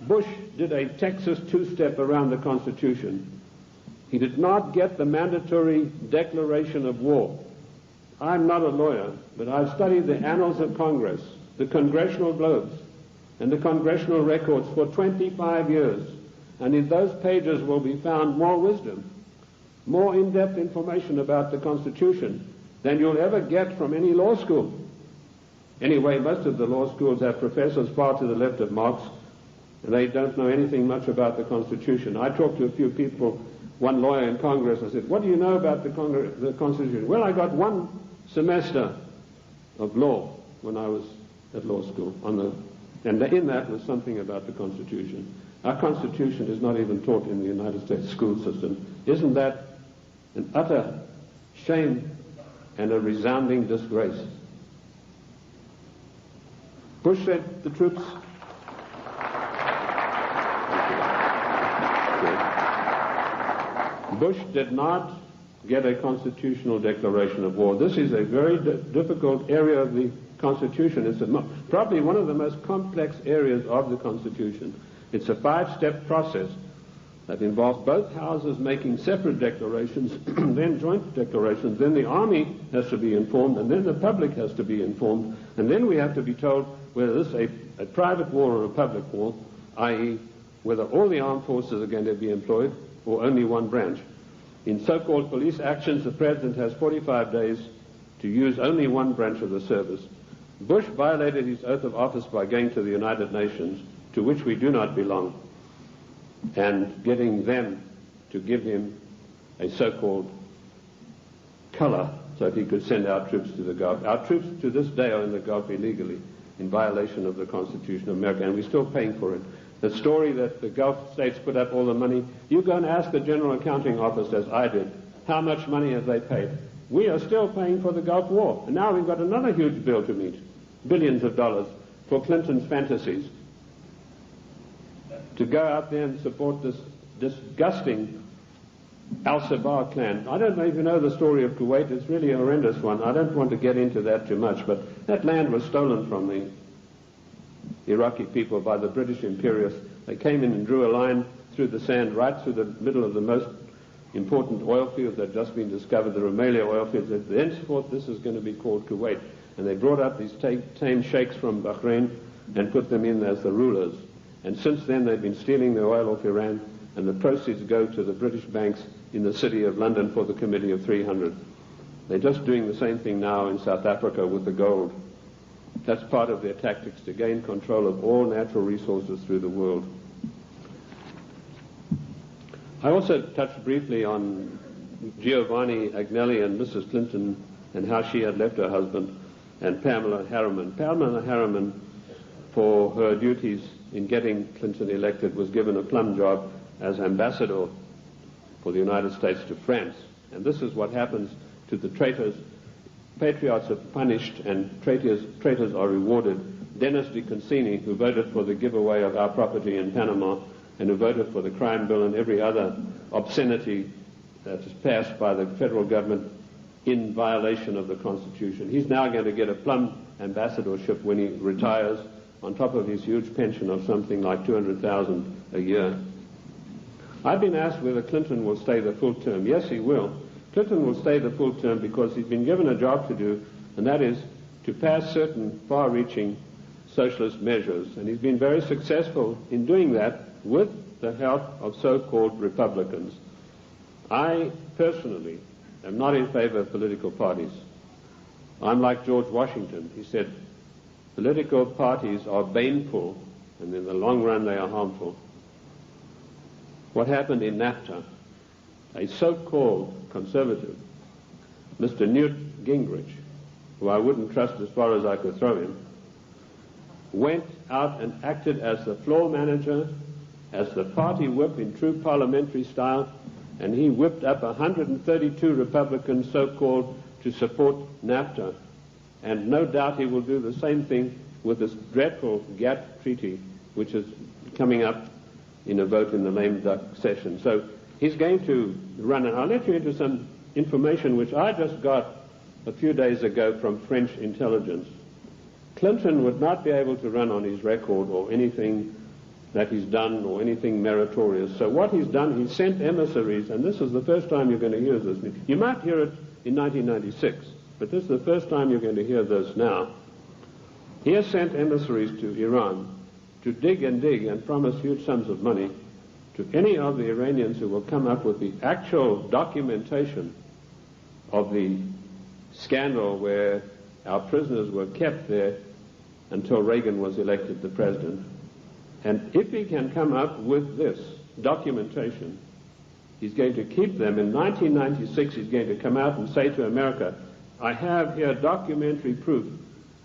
Bush did a Texas two-step around the Constitution. He did not get the mandatory declaration of war. I'm not a lawyer, but I've studied the annals of Congress, the congressional globes, and the congressional records for 25 years. And in those pages will be found more wisdom, more in-depth information about the Constitution than you'll ever get from any law school. Anyway, most of the law schools have professors far to the left of Marx, and they don't know anything much about the Constitution. I talked to a few people, one lawyer in Congress, I said, what do you know about the Constitution? Well, I got one semester of law when I was at law school, and in that was something about the Constitution. Our Constitution is not even taught in the United States school system. Isn't that an utter shame and a resounding disgrace? Bush sent the troops. Bush did not get a constitutional declaration of war. This is a very difficult area of the Constitution. It's probably one of the most complex areas of the Constitution. It's a 5-step process that involves both houses making separate declarations, then joint declarations, then the army has to be informed, and then the public has to be informed, and then we have to be told whether this is a private war or a public war, i.e. whether all the armed forces are going to be employed or only one branch. In so-called police actions, the President has 45 days to use only one branch of the service. Bush violated his oath of office by going to the United Nations, to which we do not belong, and getting them to give him a so-called color so that he could send our troops to the Gulf. Our troops to this day are in the Gulf illegally, in violation of the Constitution of America, and we're still paying for it. The story that the Gulf states put up all the money, you go and ask the General Accounting Office, as I did, how much money have they paid? We are still paying for the Gulf War, and now we've got another huge bill to meet, billions of dollars, for Clinton's fantasies, to go out there and support this disgusting Al-Shabaab clan. I don't know if you know the story of Kuwait. It's really a horrendous one. I don't want to get into that too much, but that land was stolen from the Iraqi people by the British imperialists. They came in and drew a line through the sand right through the middle of the most important oil fields that had just been discovered, the Rumelia oil fields. Thenceforth, this is going to be called Kuwait. And they brought up these tame sheikhs from Bahrain and put them in as the rulers. And since then, they've been stealing the oil off Iran, and the proceeds go to the British banks in the city of London for the Committee of 300. They're just doing the same thing now in South Africa with the gold. That's part of their tactics to gain control of all natural resources through the world. I also touched briefly on Giovanni Agnelli and Mrs. Clinton and how she had left her husband, and Pamela Harriman. Pamela Harriman, for her duties in getting Clinton elected, was given a plum job as ambassador for the United States to France. And this is what happens to the traitors. Patriots are punished and traitors are rewarded. Dennis DeConcini, who voted for the giveaway of our property in Panama and who voted for the crime bill and every other obscenity that is passed by the federal government in violation of the Constitution, he's now going to get a plum ambassadorship when he retires, on top of his huge pension of something like $200,000 a year. I've been asked whether Clinton will stay the full term. Yes, he will. Clinton will stay the full term because he's been given a job to do, and that is to pass certain far-reaching socialist measures. And he's been very successful in doing that with the help of so-called Republicans. I personally am not in favor of political parties. I'm like George Washington. He said, political parties are baneful, and in the long run they are harmful. What happened in NAFTA, a so-called conservative, Mr. Newt Gingrich, who I wouldn't trust as far as I could throw him, went out and acted as the floor manager, as the party whip in true parliamentary style, and he whipped up 132 Republicans, so-called, to support NAFTA. And no doubt he will do the same thing with this dreadful GATT treaty, which is coming up in a vote in the lame duck session. So he's going to run, and I'll let you into some information which I just got a few days ago from French intelligence. Clinton would not be able to run on his record or anything that he's done or anything meritorious. So what he's done, he sent emissaries, and this is the first time you're going to hear this. You might hear it in 1996, but this is the first time you're going to hear this now. He has sent emissaries to Iran to dig and promise huge sums of money to any of the Iranians who will come up with the actual documentation of the scandal where our prisoners were kept there until Reagan was elected the president. And if he can come up with this documentation, he's going to keep them. In 1996, he's going to come out and say to America, I have here documentary proof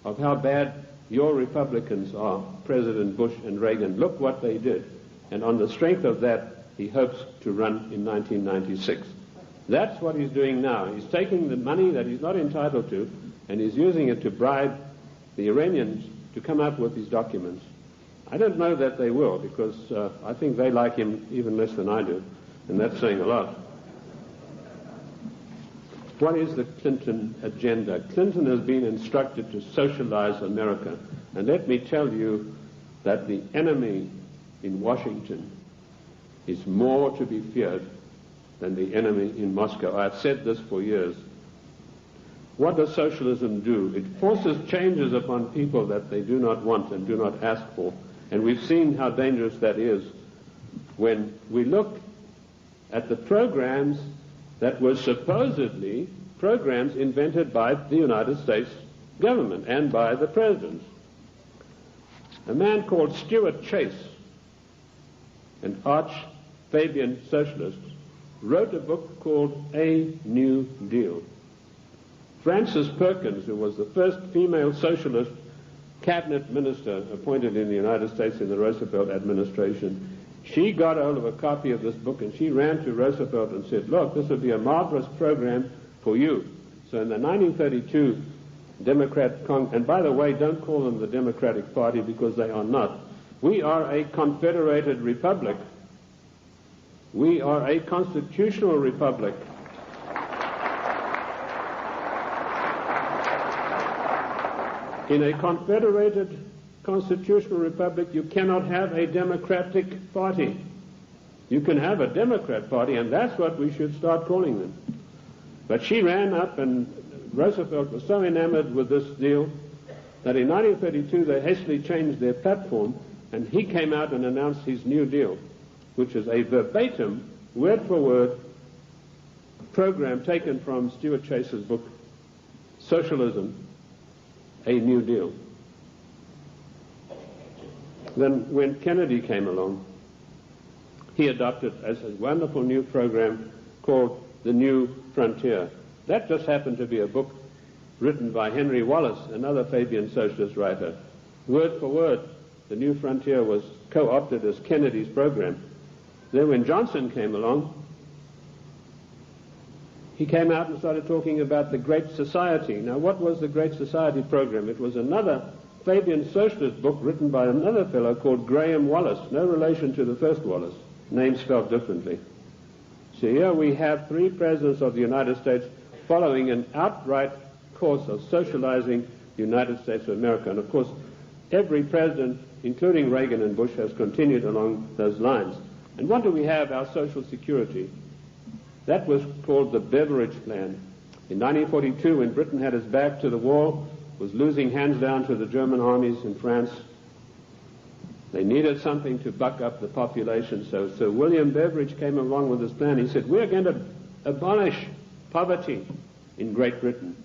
of how bad your Republicans are, President Bush and Reagan. Look what they did. And on the strength of that, he hopes to run in 1996. That's what he's doing now. He's taking the money that he's not entitled to, and he's using it to bribe the Iranians to come up with these documents. I don't know that they will, because I think they like him even less than I do, and that's saying a lot. What is the Clinton agenda? Clinton has been instructed to socialize America, and let me tell you that the enemy in Washington is more to be feared than the enemy in Moscow. I've said this for years. What does socialism do? It forces changes upon people that they do not want and do not ask for. And we've seen how dangerous that is when we look at the programs that were supposedly programs invented by the United States government and by the presidents. A man called Stuart Chase, an arch-Fabian socialist, wrote a book called A New Deal. Frances Perkins, who was the first female socialist cabinet minister appointed in the United States in the Roosevelt administration, she got hold of a copy of this book and she ran to Roosevelt and said, look, this would be a marvelous program for you. So in the 1932 Democrat and by the way, don't call them the Democratic Party because they are not. We are a confederated republic. We are a constitutional republic. In a confederated constitutional republic, you cannot have a Democratic Party. You can have a Democrat Party, and that's what we should start calling them. But she ran up, and Roosevelt was so enamored with this deal that in 1932 they hastily changed their platform, and he came out and announced his New Deal, which is a verbatim, word-for-word program taken from Stuart Chase's book, Socialism, A New Deal. Then when Kennedy came along, he adopted as a wonderful new program called The New Frontier. That just happened to be a book written by Henry Wallace, another Fabian socialist writer. Word for word, The New Frontier was co-opted as Kennedy's program. Then when Johnson came along, he came out and started talking about the Great Society. Now, what was the Great Society program? It was another Fabian socialist book written by another fellow called Graham Wallace, no relation to the first Wallace, name spelled differently. So here we have three presidents of the United States following an outright course of socializing the United States of America. And of course, every president, including Reagan and Bush, has continued along those lines. And what do we have? Our Social Security. That was called the Beveridge Plan. In 1942, when Britain had its back to the wall, was losing hands down to the German armies in France, they needed something to buck up the population. So Sir William Beveridge came along with this plan. He said, we're going to abolish poverty in Great Britain.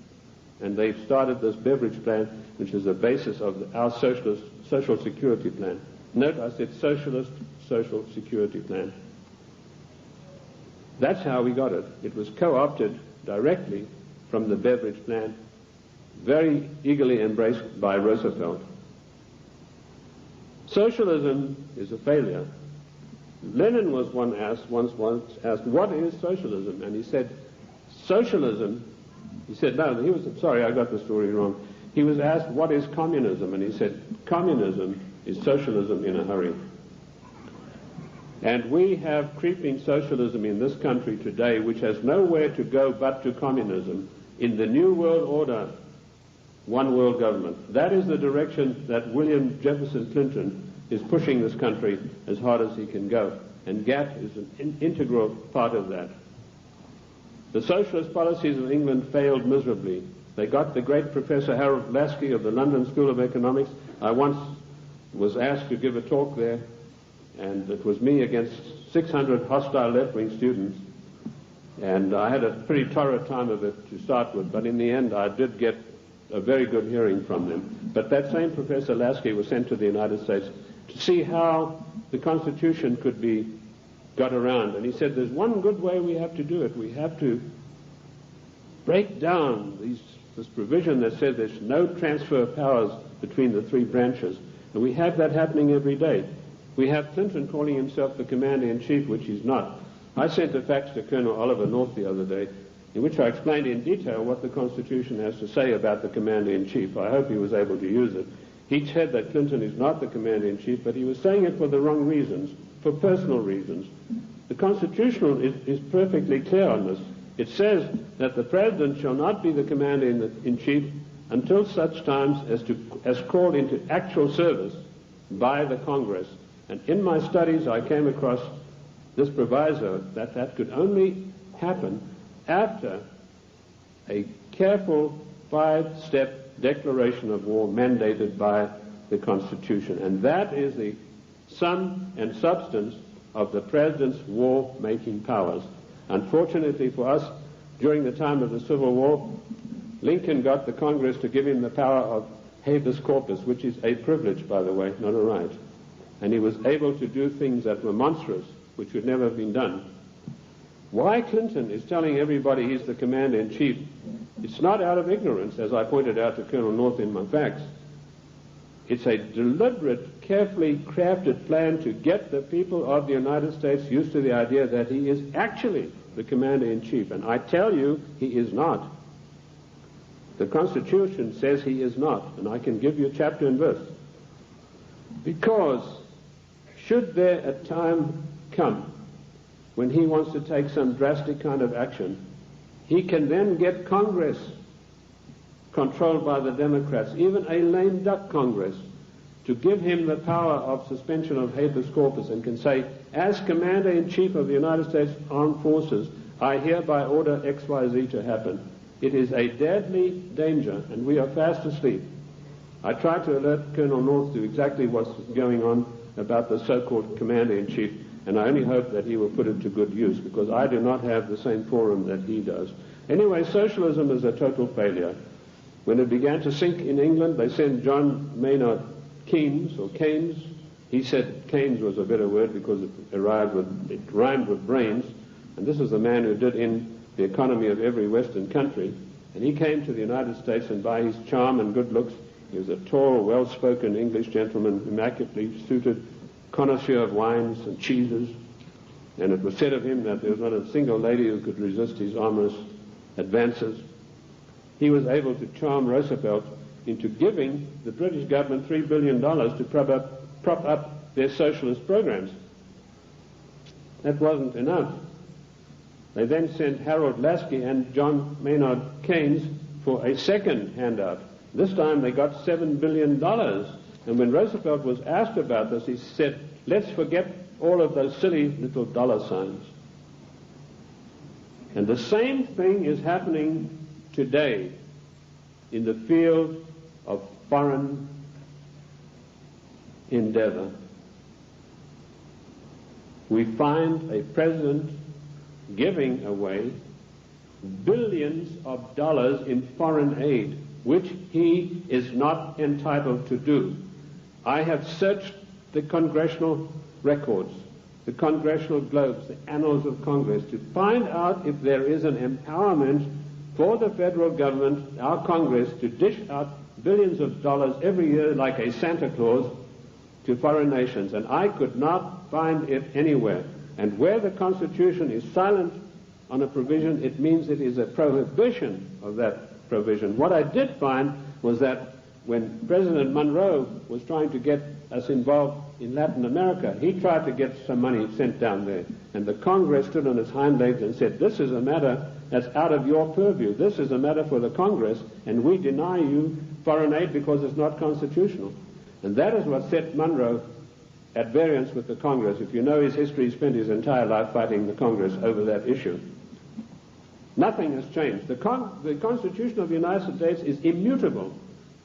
And they started this Beveridge Plan, which is the basis of our socialist Social Security Plan. Note, I said Socialist Social Security Plan. That's how we got it. It was co-opted directly from the Beveridge Plan, very eagerly embraced by Roosevelt. Socialism is a failure. Lenin was once asked, what is socialism? And he said, socialism, he said, no, he was, sorry, I got the story wrong. He was asked, what is communism? And he said, communism is socialism in a hurry. And we have creeping socialism in this country today, which has nowhere to go but to communism. In the New World Order, one world government. That is the direction that William Jefferson Clinton is pushing this country as hard as he can go. And GATT is an integral part of that. The socialist policies of England failed miserably. They got the great Professor Harold Lasky of the London School of Economics. I once was asked to give a talk there, and it was me against 600 hostile left-wing students. And I had a pretty torrid time of it to start with, but in the end I did get a very good hearing from them. But that same Professor Lasky was sent to the United States to see how the Constitution could be got around. And he said, there's one good way we have to do it. We have to break down this provision that says there's no transfer of powers between the three branches. And we have that happening every day. We have Clinton calling himself the Commander-in-Chief, which he's not. I sent a fax to Colonel Oliver North the other day, in which I explained in detail what the Constitution has to say about the Commander-in-Chief. I hope he was able to use it. He said that Clinton is not the Commander-in-Chief, but he was saying it for the wrong reasons, for personal reasons. The Constitution is perfectly clear on this. It says that the President shall not be the Commander-in-Chief until such times as called into actual service by the Congress. And in my studies I came across this proviso that could only happen after a careful 5-step declaration of war mandated by the Constitution. And that is the sum and substance of the President's war-making powers. Unfortunately for us, during the time of the Civil War, Lincoln got the Congress to give him the power of habeas corpus, which is a privilege, by the way, not a right. And he was able to do things that were monstrous, which would never have been done. Why Clinton is telling everybody he's the Commander-in-Chief, it's not out of ignorance, as I pointed out to Colonel North in my facts. It's a deliberate, carefully crafted plan to get the people of the United States used to the idea that he is actually the Commander-in-Chief. And I tell you, he is not. The Constitution says he is not, and I can give you chapter and verse. Because should there a time come when he wants to take some drastic kind of action, he can then get Congress controlled by the Democrats, even a lame duck Congress, to give him the power of suspension of habeas corpus, and can say, as Commander-in-Chief of the United States Armed Forces, I hereby order XYZ to happen. It is a deadly danger, and we are fast asleep. I tried to alert Colonel North to exactly what's going on about the so-called Commander-in-Chief, and I only hope that he will put it to good use, because I do not have the same forum that he does. Anyway, socialism is a total failure. When it began to sink in England, they sent John Maynard Keynes, or Keynes. He said Keynes was a better word because it rhymed with brains, and this is the man who did in the economy of every Western country. And he came to the United States, and by his charm and good looks, he was a tall, well-spoken English gentleman, immaculately suited, connoisseur of wines and cheeses. And it was said of him that there was not a single lady who could resist his amorous advances. He was able to charm Roosevelt into giving the British government $3 billion to prop up their socialist programs. That wasn't enough. They then sent Harold Lasky and John Maynard Keynes for a second handout. This time they got $7 billion. And when Roosevelt was asked about this, he said, let's forget all of those silly little dollar signs. And the same thing is happening today in the field of foreign endeavor. We find a president giving away billions of dollars in foreign aid, which he is not entitled to do. I have searched the congressional records, the congressional globes, the annals of Congress, to find out if there is an empowerment for the federal government, our Congress, to dish out billions of dollars every year like a Santa Claus to foreign nations. And I could not find it anywhere. And where the Constitution is silent on a provision, it means it is a prohibition of that provision. What I did find was that when President Monroe was trying to get us involved in Latin America, he tried to get some money sent down there. And the Congress stood on its hind legs and said, this is a matter that's out of your purview. This is a matter for the Congress, and we deny you foreign aid because it's not constitutional. And that is what set Monroe at variance with the Congress. If you know his history, he spent his entire life fighting the Congress over that issue. Nothing has changed. The Constitution of the United States is immutable.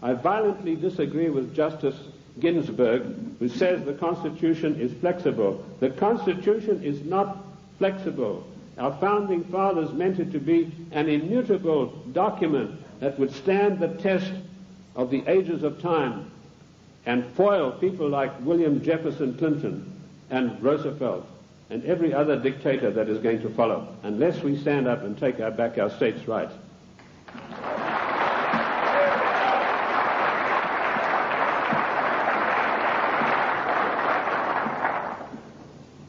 I violently disagree with Justice Ginsburg, who says the Constitution is flexible. The Constitution is not flexible. Our founding fathers meant it to be an immutable document that would stand the test of the ages of time and foil people like William Jefferson Clinton and Roosevelt and every other dictator that is going to follow, unless we stand up and take back our states' rights.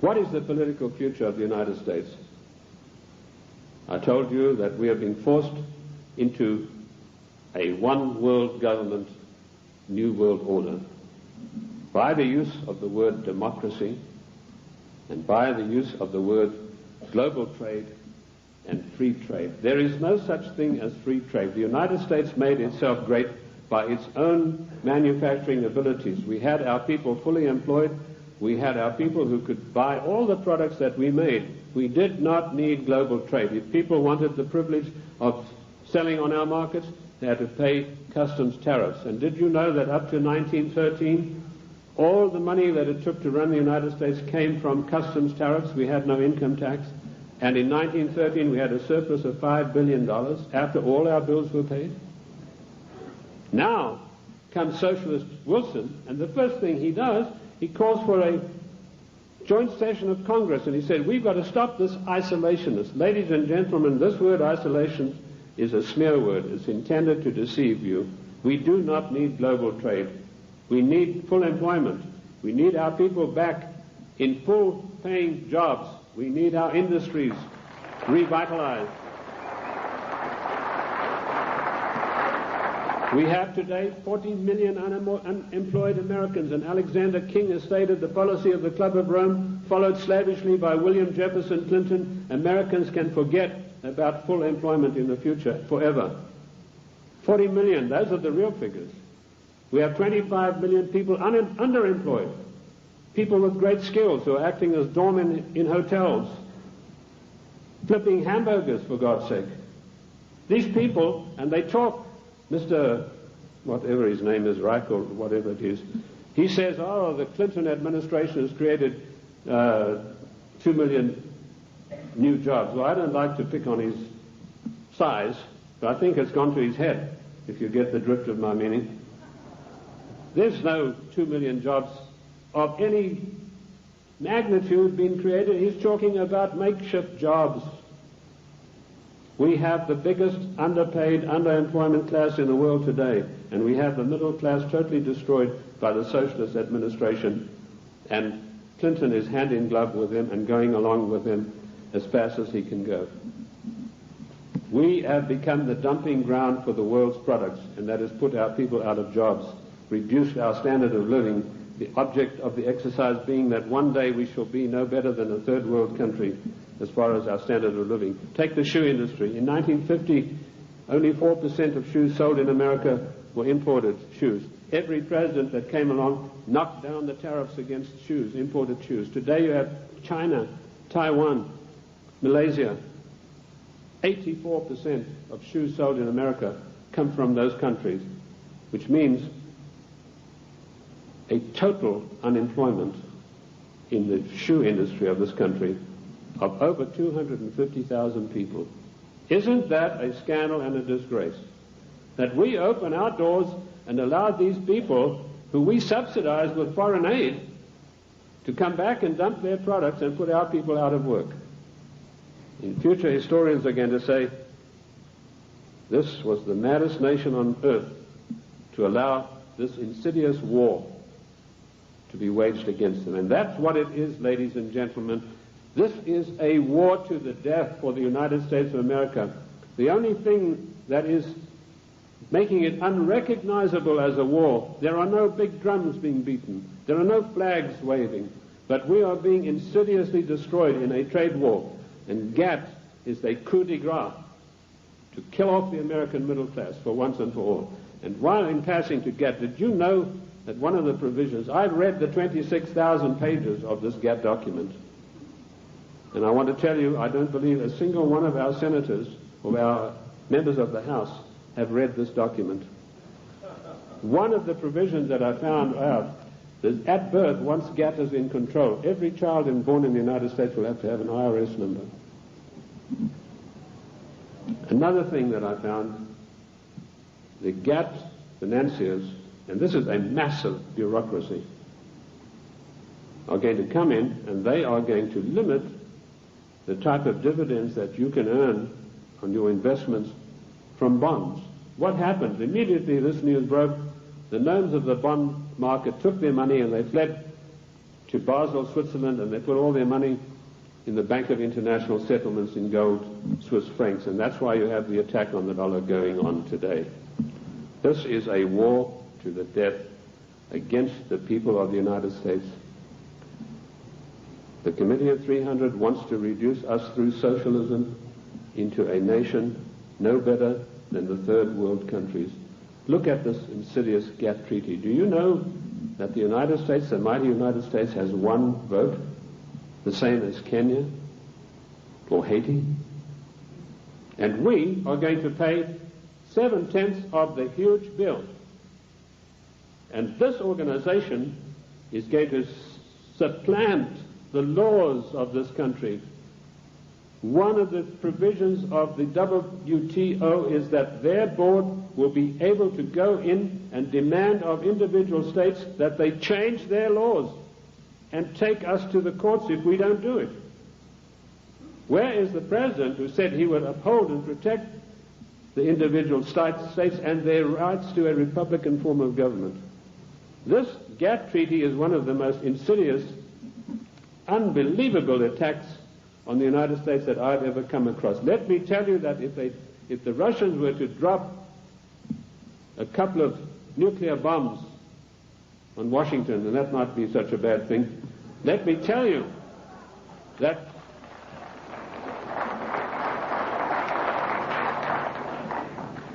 What is the political future of the United States? I told you that we are being forced into a one-world government, new world order, by the use of the word democracy and by the use of the word global trade and free trade. There is no such thing as free trade. The United States made itself great by its own manufacturing abilities. We had our people fully employed. We had our people who could buy all the products that we made. We did not need global trade. If people wanted the privilege of selling on our markets, they had to pay customs tariffs. And did you know that up to 1913, all the money that it took to run the United States came from customs tariffs? We had no income tax. And in 1913, we had a surplus of $5 billion after all our bills were paid. Now comes Socialist Wilson, and the first thing he does, he calls for a joint session of Congress, and he said, we've got to stop this isolationist. Ladies and gentlemen, this word isolation is a smear word. It's intended to deceive you. We do not need global trade. We need full employment. We need our people back in full-paying jobs. We need our industries revitalized. We have today 40 million unemployed Americans, and Alexander King has stated the policy of the Club of Rome, followed slavishly by William Jefferson Clinton. Americans can forget about full employment in the future forever. 40 million, those are the real figures. We have 25 million people underemployed, people with great skills who are acting as doormen in hotels, flipping hamburgers, for God's sake. These people, and they talk, Mr. whatever his name is, Reich or whatever it is, he says, oh, the Clinton administration has created 2 million new jobs. Well, I don't like to pick on his size, but I think it's gone to his head, if you get the drift of my meaning. There's no 2 million jobs of any magnitude being created. He's talking about makeshift jobs. We have the biggest underpaid, underemployment class in the world today, and we have the middle class totally destroyed by the socialist administration, and Clinton is hand in glove with him and going along with him as fast as he can go. We have become the dumping ground for the world's products, and that has put our people out of jobs, reduced our standard of living, the object of the exercise being that one day we shall be no better than a third world country as far as our standard of living. Take the shoe industry. In 1950, only 4% of shoes sold in America were imported shoes. Every president that came along knocked down the tariffs against shoes, imported shoes. Today you have China, Taiwan, Malaysia. 84% of shoes sold in America come from those countries, which means a total unemployment in the shoe industry of this country of over 250,000 people. Isn't that a scandal and a disgrace? That we open our doors and allow these people who we subsidize with foreign aid to come back and dump their products and put our people out of work. In future, historians are going to say, this was the maddest nation on earth to allow this insidious war to be waged against them. And that's what it is, ladies and gentlemen. This is a war to the death for the United States of America. The only thing that is making it unrecognizable as a war, there are no big drums being beaten, there are no flags waving, but we are being insidiously destroyed in a trade war. And GATT is a coup de grace to kill off the American middle class for once and for all. And while in passing to GATT, did you know that one of the provisions, I've read the 26,000 pages of this GATT document, and I want to tell you, I don't believe a single one of our senators or our members of the House have read this document. One of the provisions that I found out is at birth, once GATT is in control, every child born in the United States will have to have an IRS number. Another thing that I found, the GATT financiers, and this is a massive bureaucracy, are going to come in and they are going to limit the type of dividends that you can earn on your investments from bonds. What happened? Immediately this news broke, the gnomes of the bond market took their money and they fled to Basel, Switzerland, and they put all their money in the Bank of International Settlements in gold, Swiss francs, and that's why you have the attack on the dollar going on today. This is a war to the death against the people of the United States. The Committee of 300 wants to reduce us through socialism into a nation no better than the third world countries. Look at this insidious GATT treaty. Do you know that the United States, the mighty United States, has one vote, the same as Kenya or Haiti? And we are going to pay 7/10 of the huge bill. And this organization is going to supplant the laws of this country. One of the provisions of the WTO is that their board will be able to go in and demand of individual states that they change their laws and take us to the courts if we don't do it. Where is the president who said he would uphold and protect the individual states and their rights to a republican form of government? This GATT treaty is one of the most insidious, unbelievable attacks on the United States that I've ever come across. Let me tell you that if the Russians were to drop a couple of nuclear bombs on Washington, and that might be such a bad thing, let me tell you that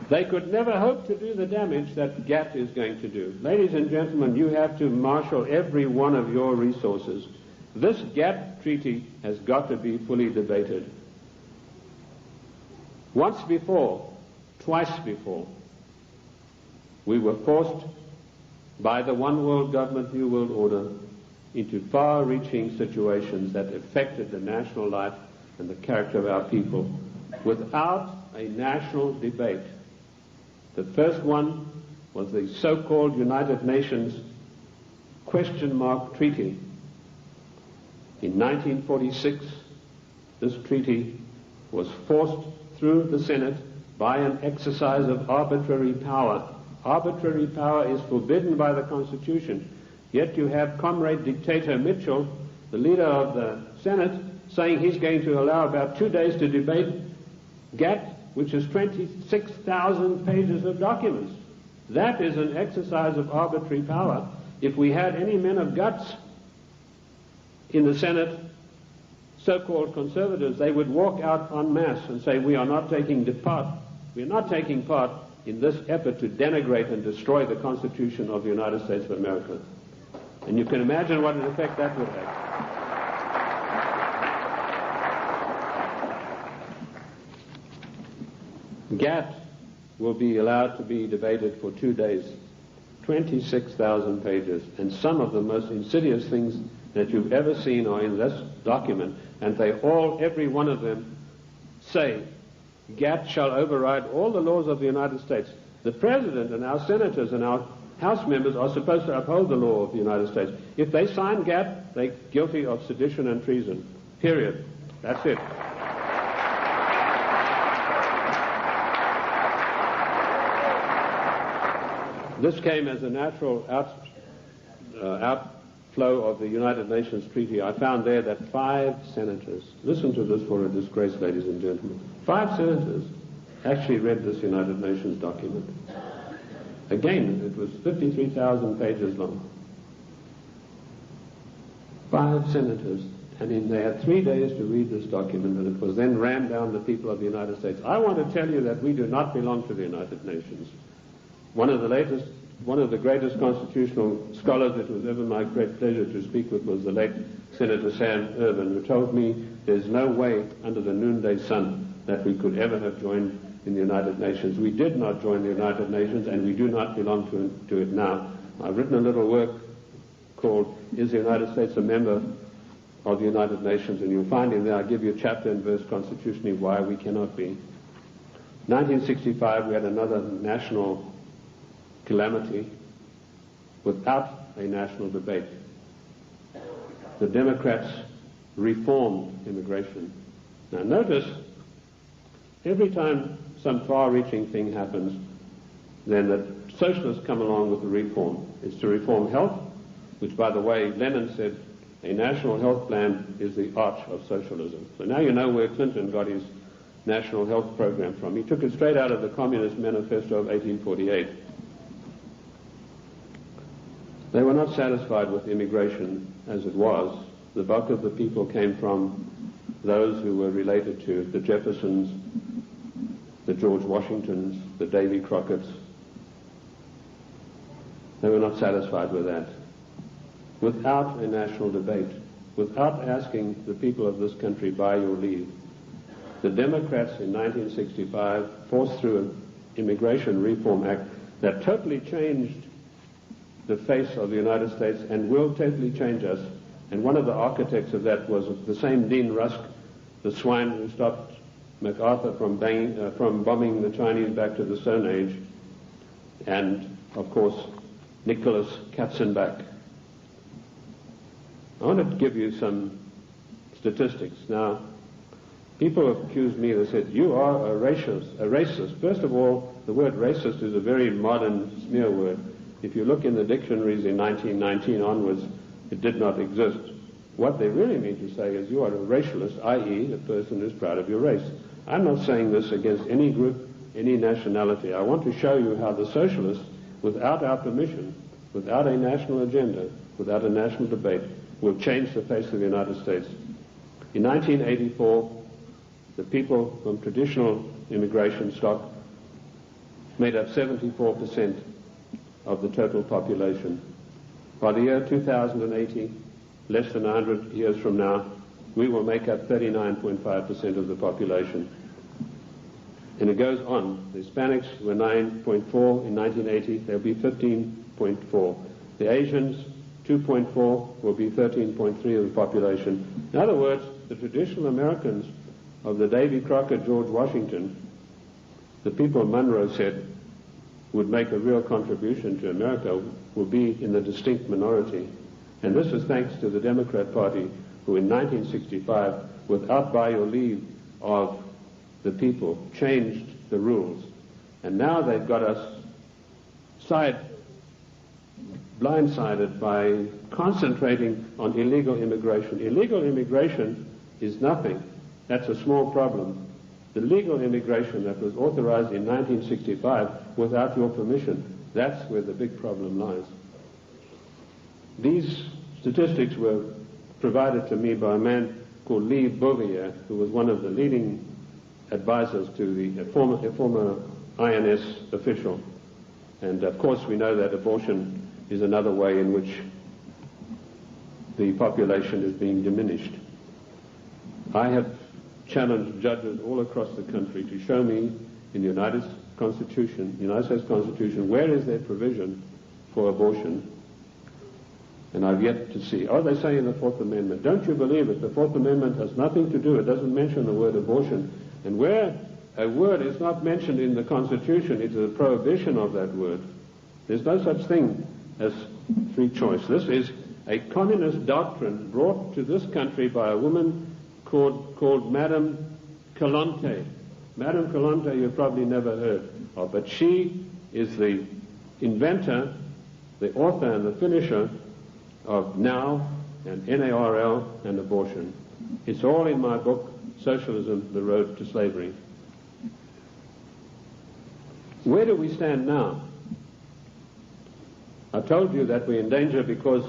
they could never hope to do the damage that GATT is going to do. Ladies and gentlemen, you have to marshal every one of your resources. This GATT treaty has got to be fully debated. Once before, twice before, we were forced by the one world government, new world order into far-reaching situations that affected the national life and the character of our people without a national debate. The first one was the so-called United Nations question mark treaty. In 1946, this treaty was forced through the Senate by an exercise of arbitrary power. Arbitrary power is forbidden by the Constitution. Yet you have Comrade Dictator Mitchell, the leader of the Senate, saying he's going to allow about 2 days to debate GATT, which is 26,000 pages of documents. That is an exercise of arbitrary power. If we had any men of guts in the Senate, so-called conservatives, they would walk out en masse and say, we are not taking part in this effort to denigrate and destroy the Constitution of the United States of America. And you can imagine what an effect that would have. GATT will be allowed to be debated for 2 days, 26,000 pages, and some of the most insidious things that you've ever seen are in this document, and they all, every one of them, say GATT shall override all the laws of the United States. The President and our senators and our House members are supposed to uphold the law of the United States. If they sign GATT, they're guilty of sedition and treason. Period. That's it. This came as a natural outflow of the United Nations Treaty. I found there that 5 senators, listen to this for a disgrace, ladies and gentlemen, 5 senators actually read this United Nations document. Again, it was 53,000 pages long. 5 senators, and they had 3 days to read this document, and it was then rammed down the people of the United States. I want to tell you that we do not belong to the United Nations. One of the greatest constitutional scholars it was ever my great pleasure to speak with was the late Senator Sam Ervin, who told me there's no way under the noonday sun that we could ever have joined in the United Nations. We did not join the United Nations, and we do not belong to it now. I've written a little work called Is the United States a Member of the United Nations? And you'll find in there I give you chapter and verse constitutionally why we cannot be. 1965 we had another national calamity without a national debate. The Democrats reformed immigration. Now notice, every time some far-reaching thing happens, then the socialists come along with the reform. It's to reform health, which, by the way, Lenin said a national health plan is the arch of socialism. So now you know where Clinton got his national health program from. He took it straight out of the Communist Manifesto of 1848. They were not satisfied with immigration as it was. The bulk of the people came from those who were related to the Jeffersons, the George Washingtons, the Davy Crockett's. They were not satisfied with that. Without a national debate, without asking the people of this country by your leave, the Democrats in 1965 forced through an Immigration Reform Act that totally changed the face of the United States and will totally change us. And one of the architects of that was the same Dean Rusk, the swine who stopped MacArthur from bombing the Chinese back to the Stone Age, and, of course, Nicholas Katzenbach. I want to give you some statistics. Now, people have accused me, they said, you are a racist. First of all, the word racist is a very modern smear word. If you look in the dictionaries in 1919 onwards, it did not exist. What they really mean to say is you are a racialist, i.e. a person who's proud of your race. I'm not saying this against any group, any nationality. I want to show you how the socialists, without our permission, without a national agenda, without a national debate, will change the face of the United States. In 1984, the people from traditional immigration stock made up 74% of the total population. By the year 2080, less than 100 years from now, we will make up 39.5% of the population. And it goes on. The Hispanics were 9.4 in 1980, they'll be 15.4. The Asians, 2.4, will be 13.3 of the population. In other words, the traditional Americans of the Davy Crockett, George Washington, the people Monroe said would make a real contribution to America, will be in the distinct minority. And this is thanks to the Democrat Party, who in 1965, without by or leave of the people, changed the rules. And now they've got us blindsided by concentrating on illegal immigration. Illegal immigration is nothing. That's a small problem. The legal immigration that was authorized in 1965 without your permission, that's where the big problem lies. These statistics were provided to me by a man called Lee Bouvier, who was one of the leading advisors to a former INS official. And of course we know that abortion is another way in which the population is being diminished. I have challenged judges all across the country to show me in the United States Constitution, where is there provision for abortion? And I've yet to see. Oh, they say in the Fourth Amendment. Don't you believe it? The Fourth Amendment has nothing to do. It doesn't mention the word abortion. And where a word is not mentioned in the Constitution, it is a prohibition of that word. There's no such thing as free choice. This is a communist doctrine brought to this country by a woman called Madame Calonte. Madame Calonte you've probably never heard of, but she is the inventor, the author and the finisher of NOW and NARL and abortion. It's all in my book, Socialism, The Road to Slavery. Where do we stand now? I told you that we're in danger because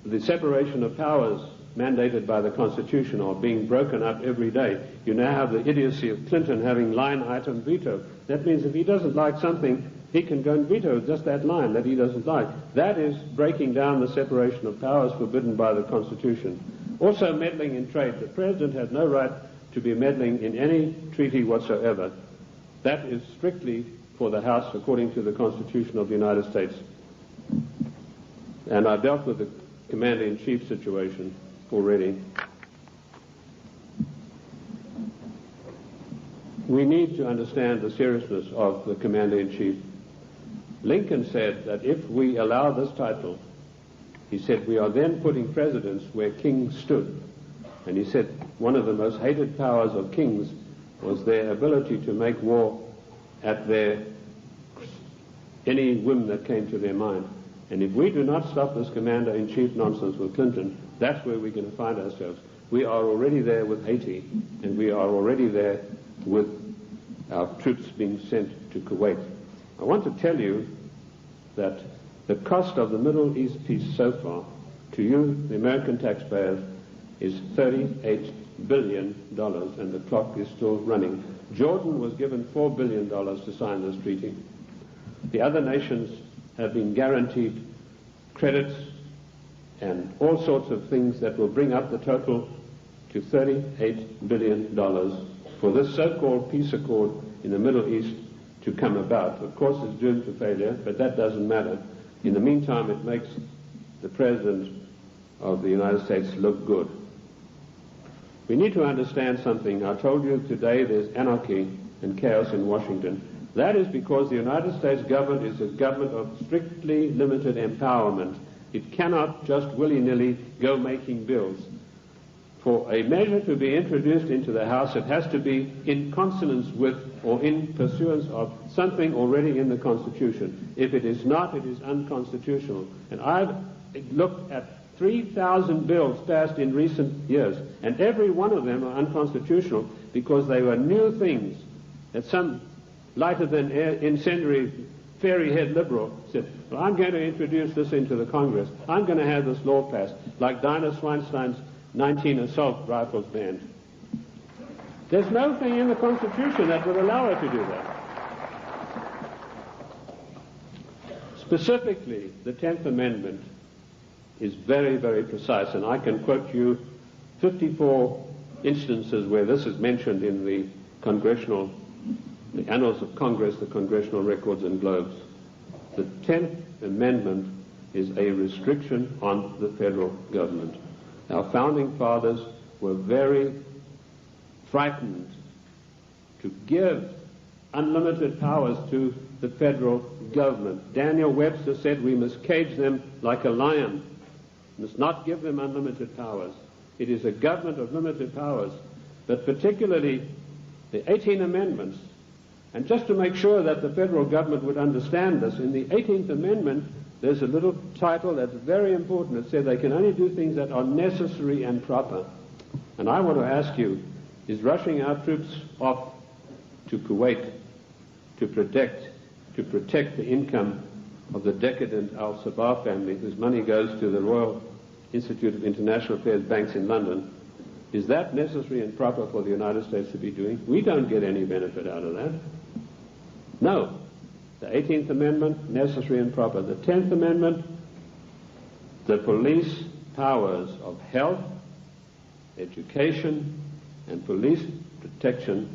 the separation of powers mandated by the Constitution are being broken up every day. You now have the idiocy of Clinton having line item veto. That means if he doesn't like something, he can go and veto just that line that he doesn't like. That is breaking down the separation of powers forbidden by the Constitution. Also meddling in trade. The President has no right to be meddling in any treaty whatsoever. That is strictly for the House according to the Constitution of the United States. And I've dealt with the Commander-in-Chief situation already. We need to understand the seriousness of the Commander-in-Chief. Lincoln said that if we allow this title, he said, we are then putting presidents where kings stood. And he said one of the most hated powers of kings was their ability to make war at any whim that came to their mind. And if we do not stop this Commander-in-Chief nonsense with Clinton, that's where we're going to find ourselves. We are already there with Haiti, and we are already there with our troops being sent to Kuwait. I want to tell you that the cost of the Middle East peace so far, to you, the American taxpayers, is $38 billion, and the clock is still running. Jordan was given $4 billion to sign this treaty. The other nations have been guaranteed credits and all sorts of things that will bring up the total to $38 billion for this so-called peace accord in the Middle East to come about. Of course, it's doomed to failure, but that doesn't matter. In the meantime, it makes the President of the United States look good. We need to understand something. I told you today there's anarchy and chaos in Washington. That is because the United States government is a government of strictly limited empowerment. It cannot just willy-nilly go making bills. For a measure to be introduced into the House, it has to be in consonance with or in pursuance of something already in the Constitution. If it is not, it is unconstitutional. And I've looked at 3,000 bills passed in recent years, and every one of them are unconstitutional because they were new things that some lighter-than-air incendiary fairy-head liberal said, well, I'm going to introduce this into the Congress. I'm going to have this law passed, like Dinah Swinstein's 19 assault rifles banned. There's nothing in the Constitution that would allow her to do that. Specifically, the 10th Amendment is very, very precise, and I can quote you 54 instances where this is mentioned in the Annals of Congress, the Congressional Records and Globes. The 10th Amendment is a restriction on the federal government. Our founding fathers were very frightened to give unlimited powers to the federal government. Daniel Webster said we must cage them like a lion, must not give them unlimited powers. It is a government of limited powers, but particularly the 18 amendments. And just to make sure that the federal government would understand this, in the 18th Amendment, there's a little title that's very important. It says they can only do things that are necessary and proper. And I want to ask you, is rushing our troops off to Kuwait to protect the income of the decadent Al-Sabah family, whose money goes to the Royal Institute of International Affairs banks in London, is that necessary and proper for the United States to be doing? We don't get any benefit out of that. No. The 18th Amendment, necessary and proper. The 10th Amendment, the police powers of health, education, and police protection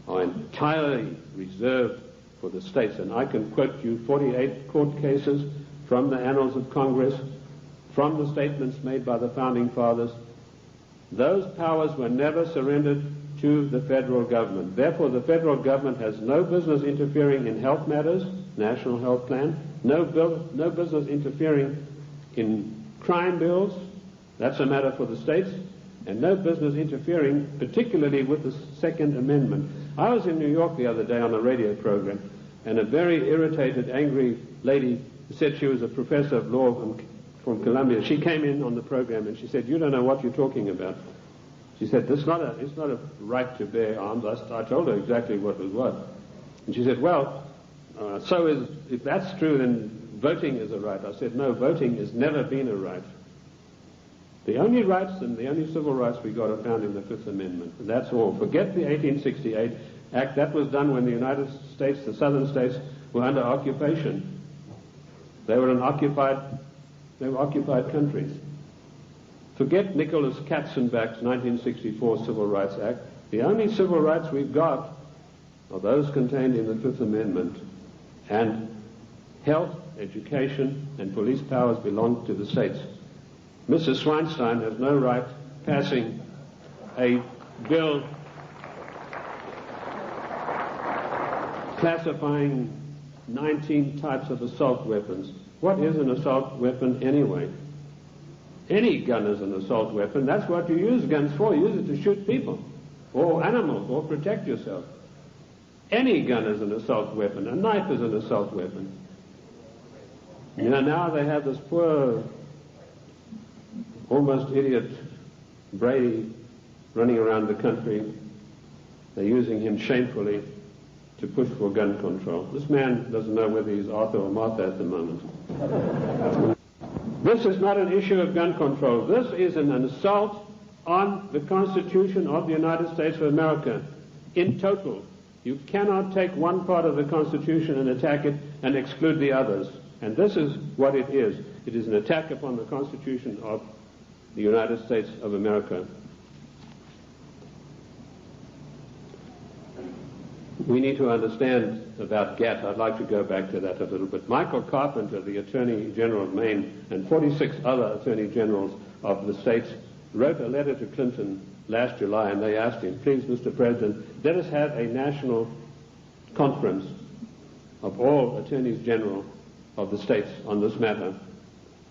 are entirely reserved for the states. And I can quote you 48 court cases from the annals of Congress, from the statements made by the Founding Fathers. Those powers were never surrendered to the federal government. Therefore, the federal government has no business interfering in health matters, national health plan, no business interfering in crime bills, that's a matter for the states, and no business interfering particularly with the Second Amendment. I was in New York the other day on a radio program, and a very irritated, angry lady said she was a professor of law from Columbia. She came in on the program and she said, "You don't know what you're talking about." She said, it's not a right to bear arms. I told her exactly what it was. And she said, well, if that's true, then voting is a right. I said, no, voting has never been a right. The only rights and the only civil rights we got are found in the Fifth Amendment. And that's all. Forget the 1868 Act. That was done when the United States, the southern states, were under occupation. They were occupied countries. Forget Nicholas Katzenbach's 1964 Civil Rights Act. The only civil rights we've got are those contained in the Fifth Amendment. And health, education, and police powers belong to the states. Mrs. Swinstein has no right passing a bill classifying 19 types of assault weapons. What is an assault weapon anyway? Any gun is an assault weapon. That's what you use guns for. You use it to shoot people or animals or protect yourself. Any gun is an assault weapon. A knife is an assault weapon. You know, now they have this poor, almost idiot Brady running around the country. They're using him shamefully to push for gun control. This man doesn't know whether he's Arthur or Martha at the moment. This is not an issue of gun control. This is an assault on the Constitution of the United States of America in total. You cannot take one part of the Constitution and attack it and exclude the others. And this is what it is. It is an attack upon the Constitution of the United States of America. We need to understand about GATT. I'd like to go back to that a little bit. Michael Carpenter, the Attorney General of Maine, and 46 other Attorney Generals of the states wrote a letter to Clinton last July, and they asked him, please, Mr. President, let us have a national conference of all Attorneys General of the states on this matter.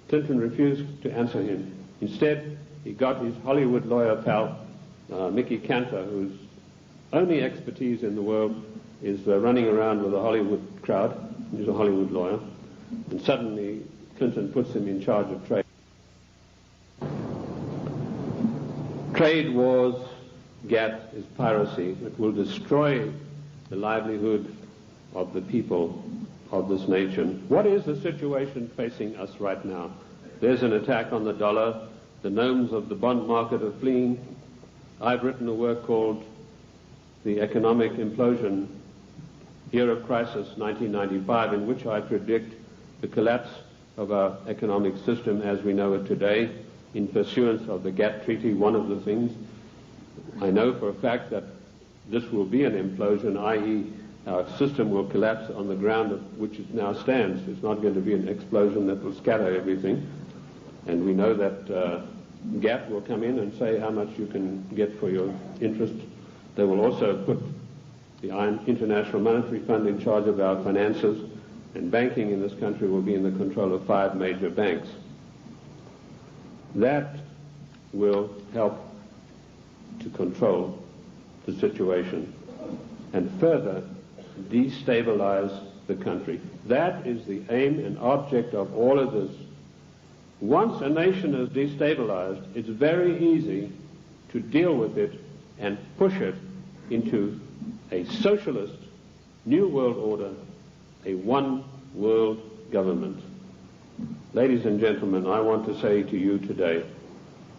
Clinton refused to answer him. Instead, he got his Hollywood lawyer pal, Mickey Cantor, whose only expertise in the world is running around with a Hollywood crowd. He's a Hollywood lawyer. And suddenly, Clinton puts him in charge of trade. Trade wars, GATT, is piracy. It will destroy the livelihood of the people of this nation. What is the situation facing us right now? There's an attack on the dollar. The gnomes of the bond market are fleeing. I've written a work called The Economic Implosion, Year of Crisis, 1995, in which I predict the collapse of our economic system as we know it today in pursuance of the GATT Treaty. One of the things I know for a fact that this will be an implosion, i.e. our system will collapse on the ground of which it now stands. It's not going to be an explosion that will scatter everything. And we know that GATT will come in and say how much you can get for your interest. They will also put the International Monetary Fund in charge of our finances, and banking in this country will be in the control of 5 major banks. That will help to control the situation and further destabilize the country. That is the aim and object of all of this. Once a nation is destabilized, it's very easy to deal with it and push it into a socialist new world order, a one world government. Ladies and gentlemen, I want to say to you today,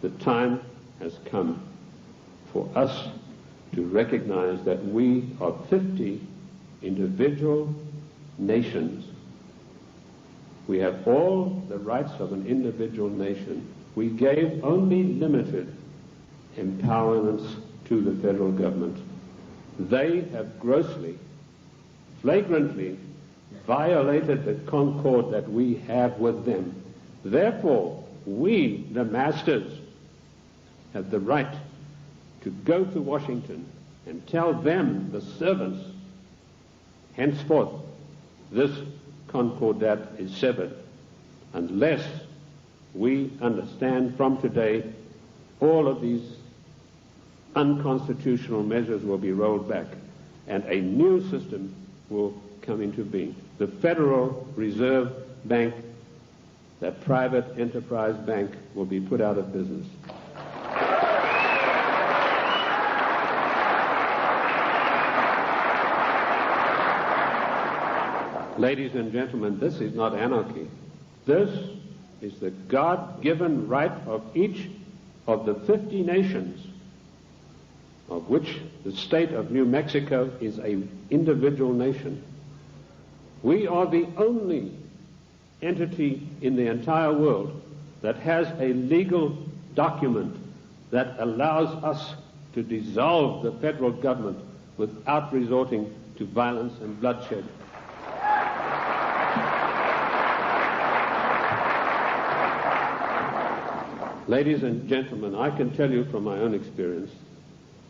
the time has come for us to recognize that we are 50 individual nations. We have all the rights of an individual nation. We gave only limited empowerments to the federal government. They have grossly, flagrantly violated the concord that we have with them. Therefore, we, the masters, have the right to go to Washington and tell them, the servants, henceforth, this concordat is severed, unless we understand from today all of these unconstitutional measures will be rolled back and a new system will come into being. The Federal Reserve Bank, that private enterprise bank, will be put out of business. Ladies and gentlemen, this is not anarchy. This is the God-given right of each of the 50 nations, of which the state of New Mexico is an individual nation. We are the only entity in the entire world that has a legal document that allows us to dissolve the federal government without resorting to violence and bloodshed. Ladies and gentlemen, I can tell you from my own experience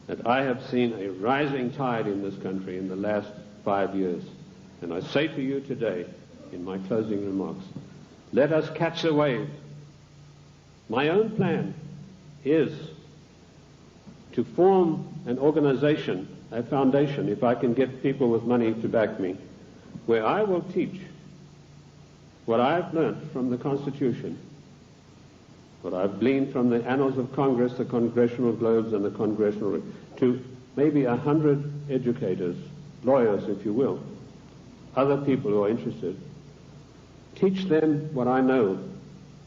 that I have seen a rising tide in this country in the last 5 years. And I say to you today, in my closing remarks, let us catch the wave. My own plan is to form an organization, a foundation, if I can get people with money to back me, where I will teach what I've learned from the Constitution, what I've gleaned from the annals of Congress, the Congressional Globes, and the Congressional, to maybe 100 educators, lawyers, if you will, other people who are interested. Teach them what I know,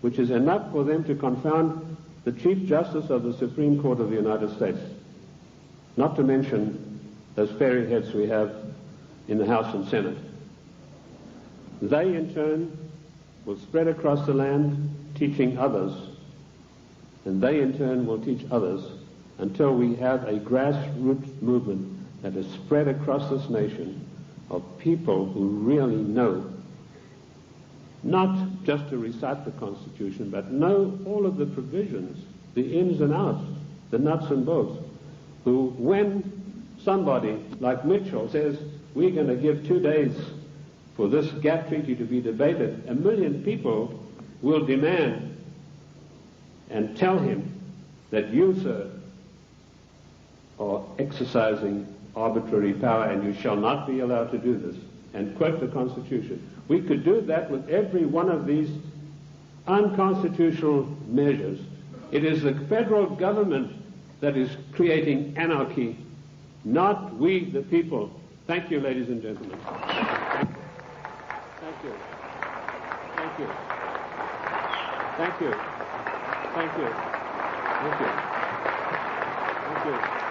which is enough for them to confound the Chief Justice of the Supreme Court of the United States, not to mention those fairyheads we have in the House and Senate. They, in turn, will spread across the land, teaching others, and they in turn will teach others until we have a grassroots movement that is spread across this nation of people who really know, not just to recite the Constitution, but know all of the provisions, the ins and outs, the nuts and bolts, who, when somebody like Mitchell says, we're going to give 2 days for this GATT treaty to be debated, 1 million people will demand and tell him that you, sir, are exercising arbitrary power and you shall not be allowed to do this, and quote the Constitution. We could do that with every one of these unconstitutional measures. It is the federal government that is creating anarchy, not we, the people. Thank you, ladies and gentlemen. Thank you. Thank you. Thank you. Thank you. Thank you. Thank you.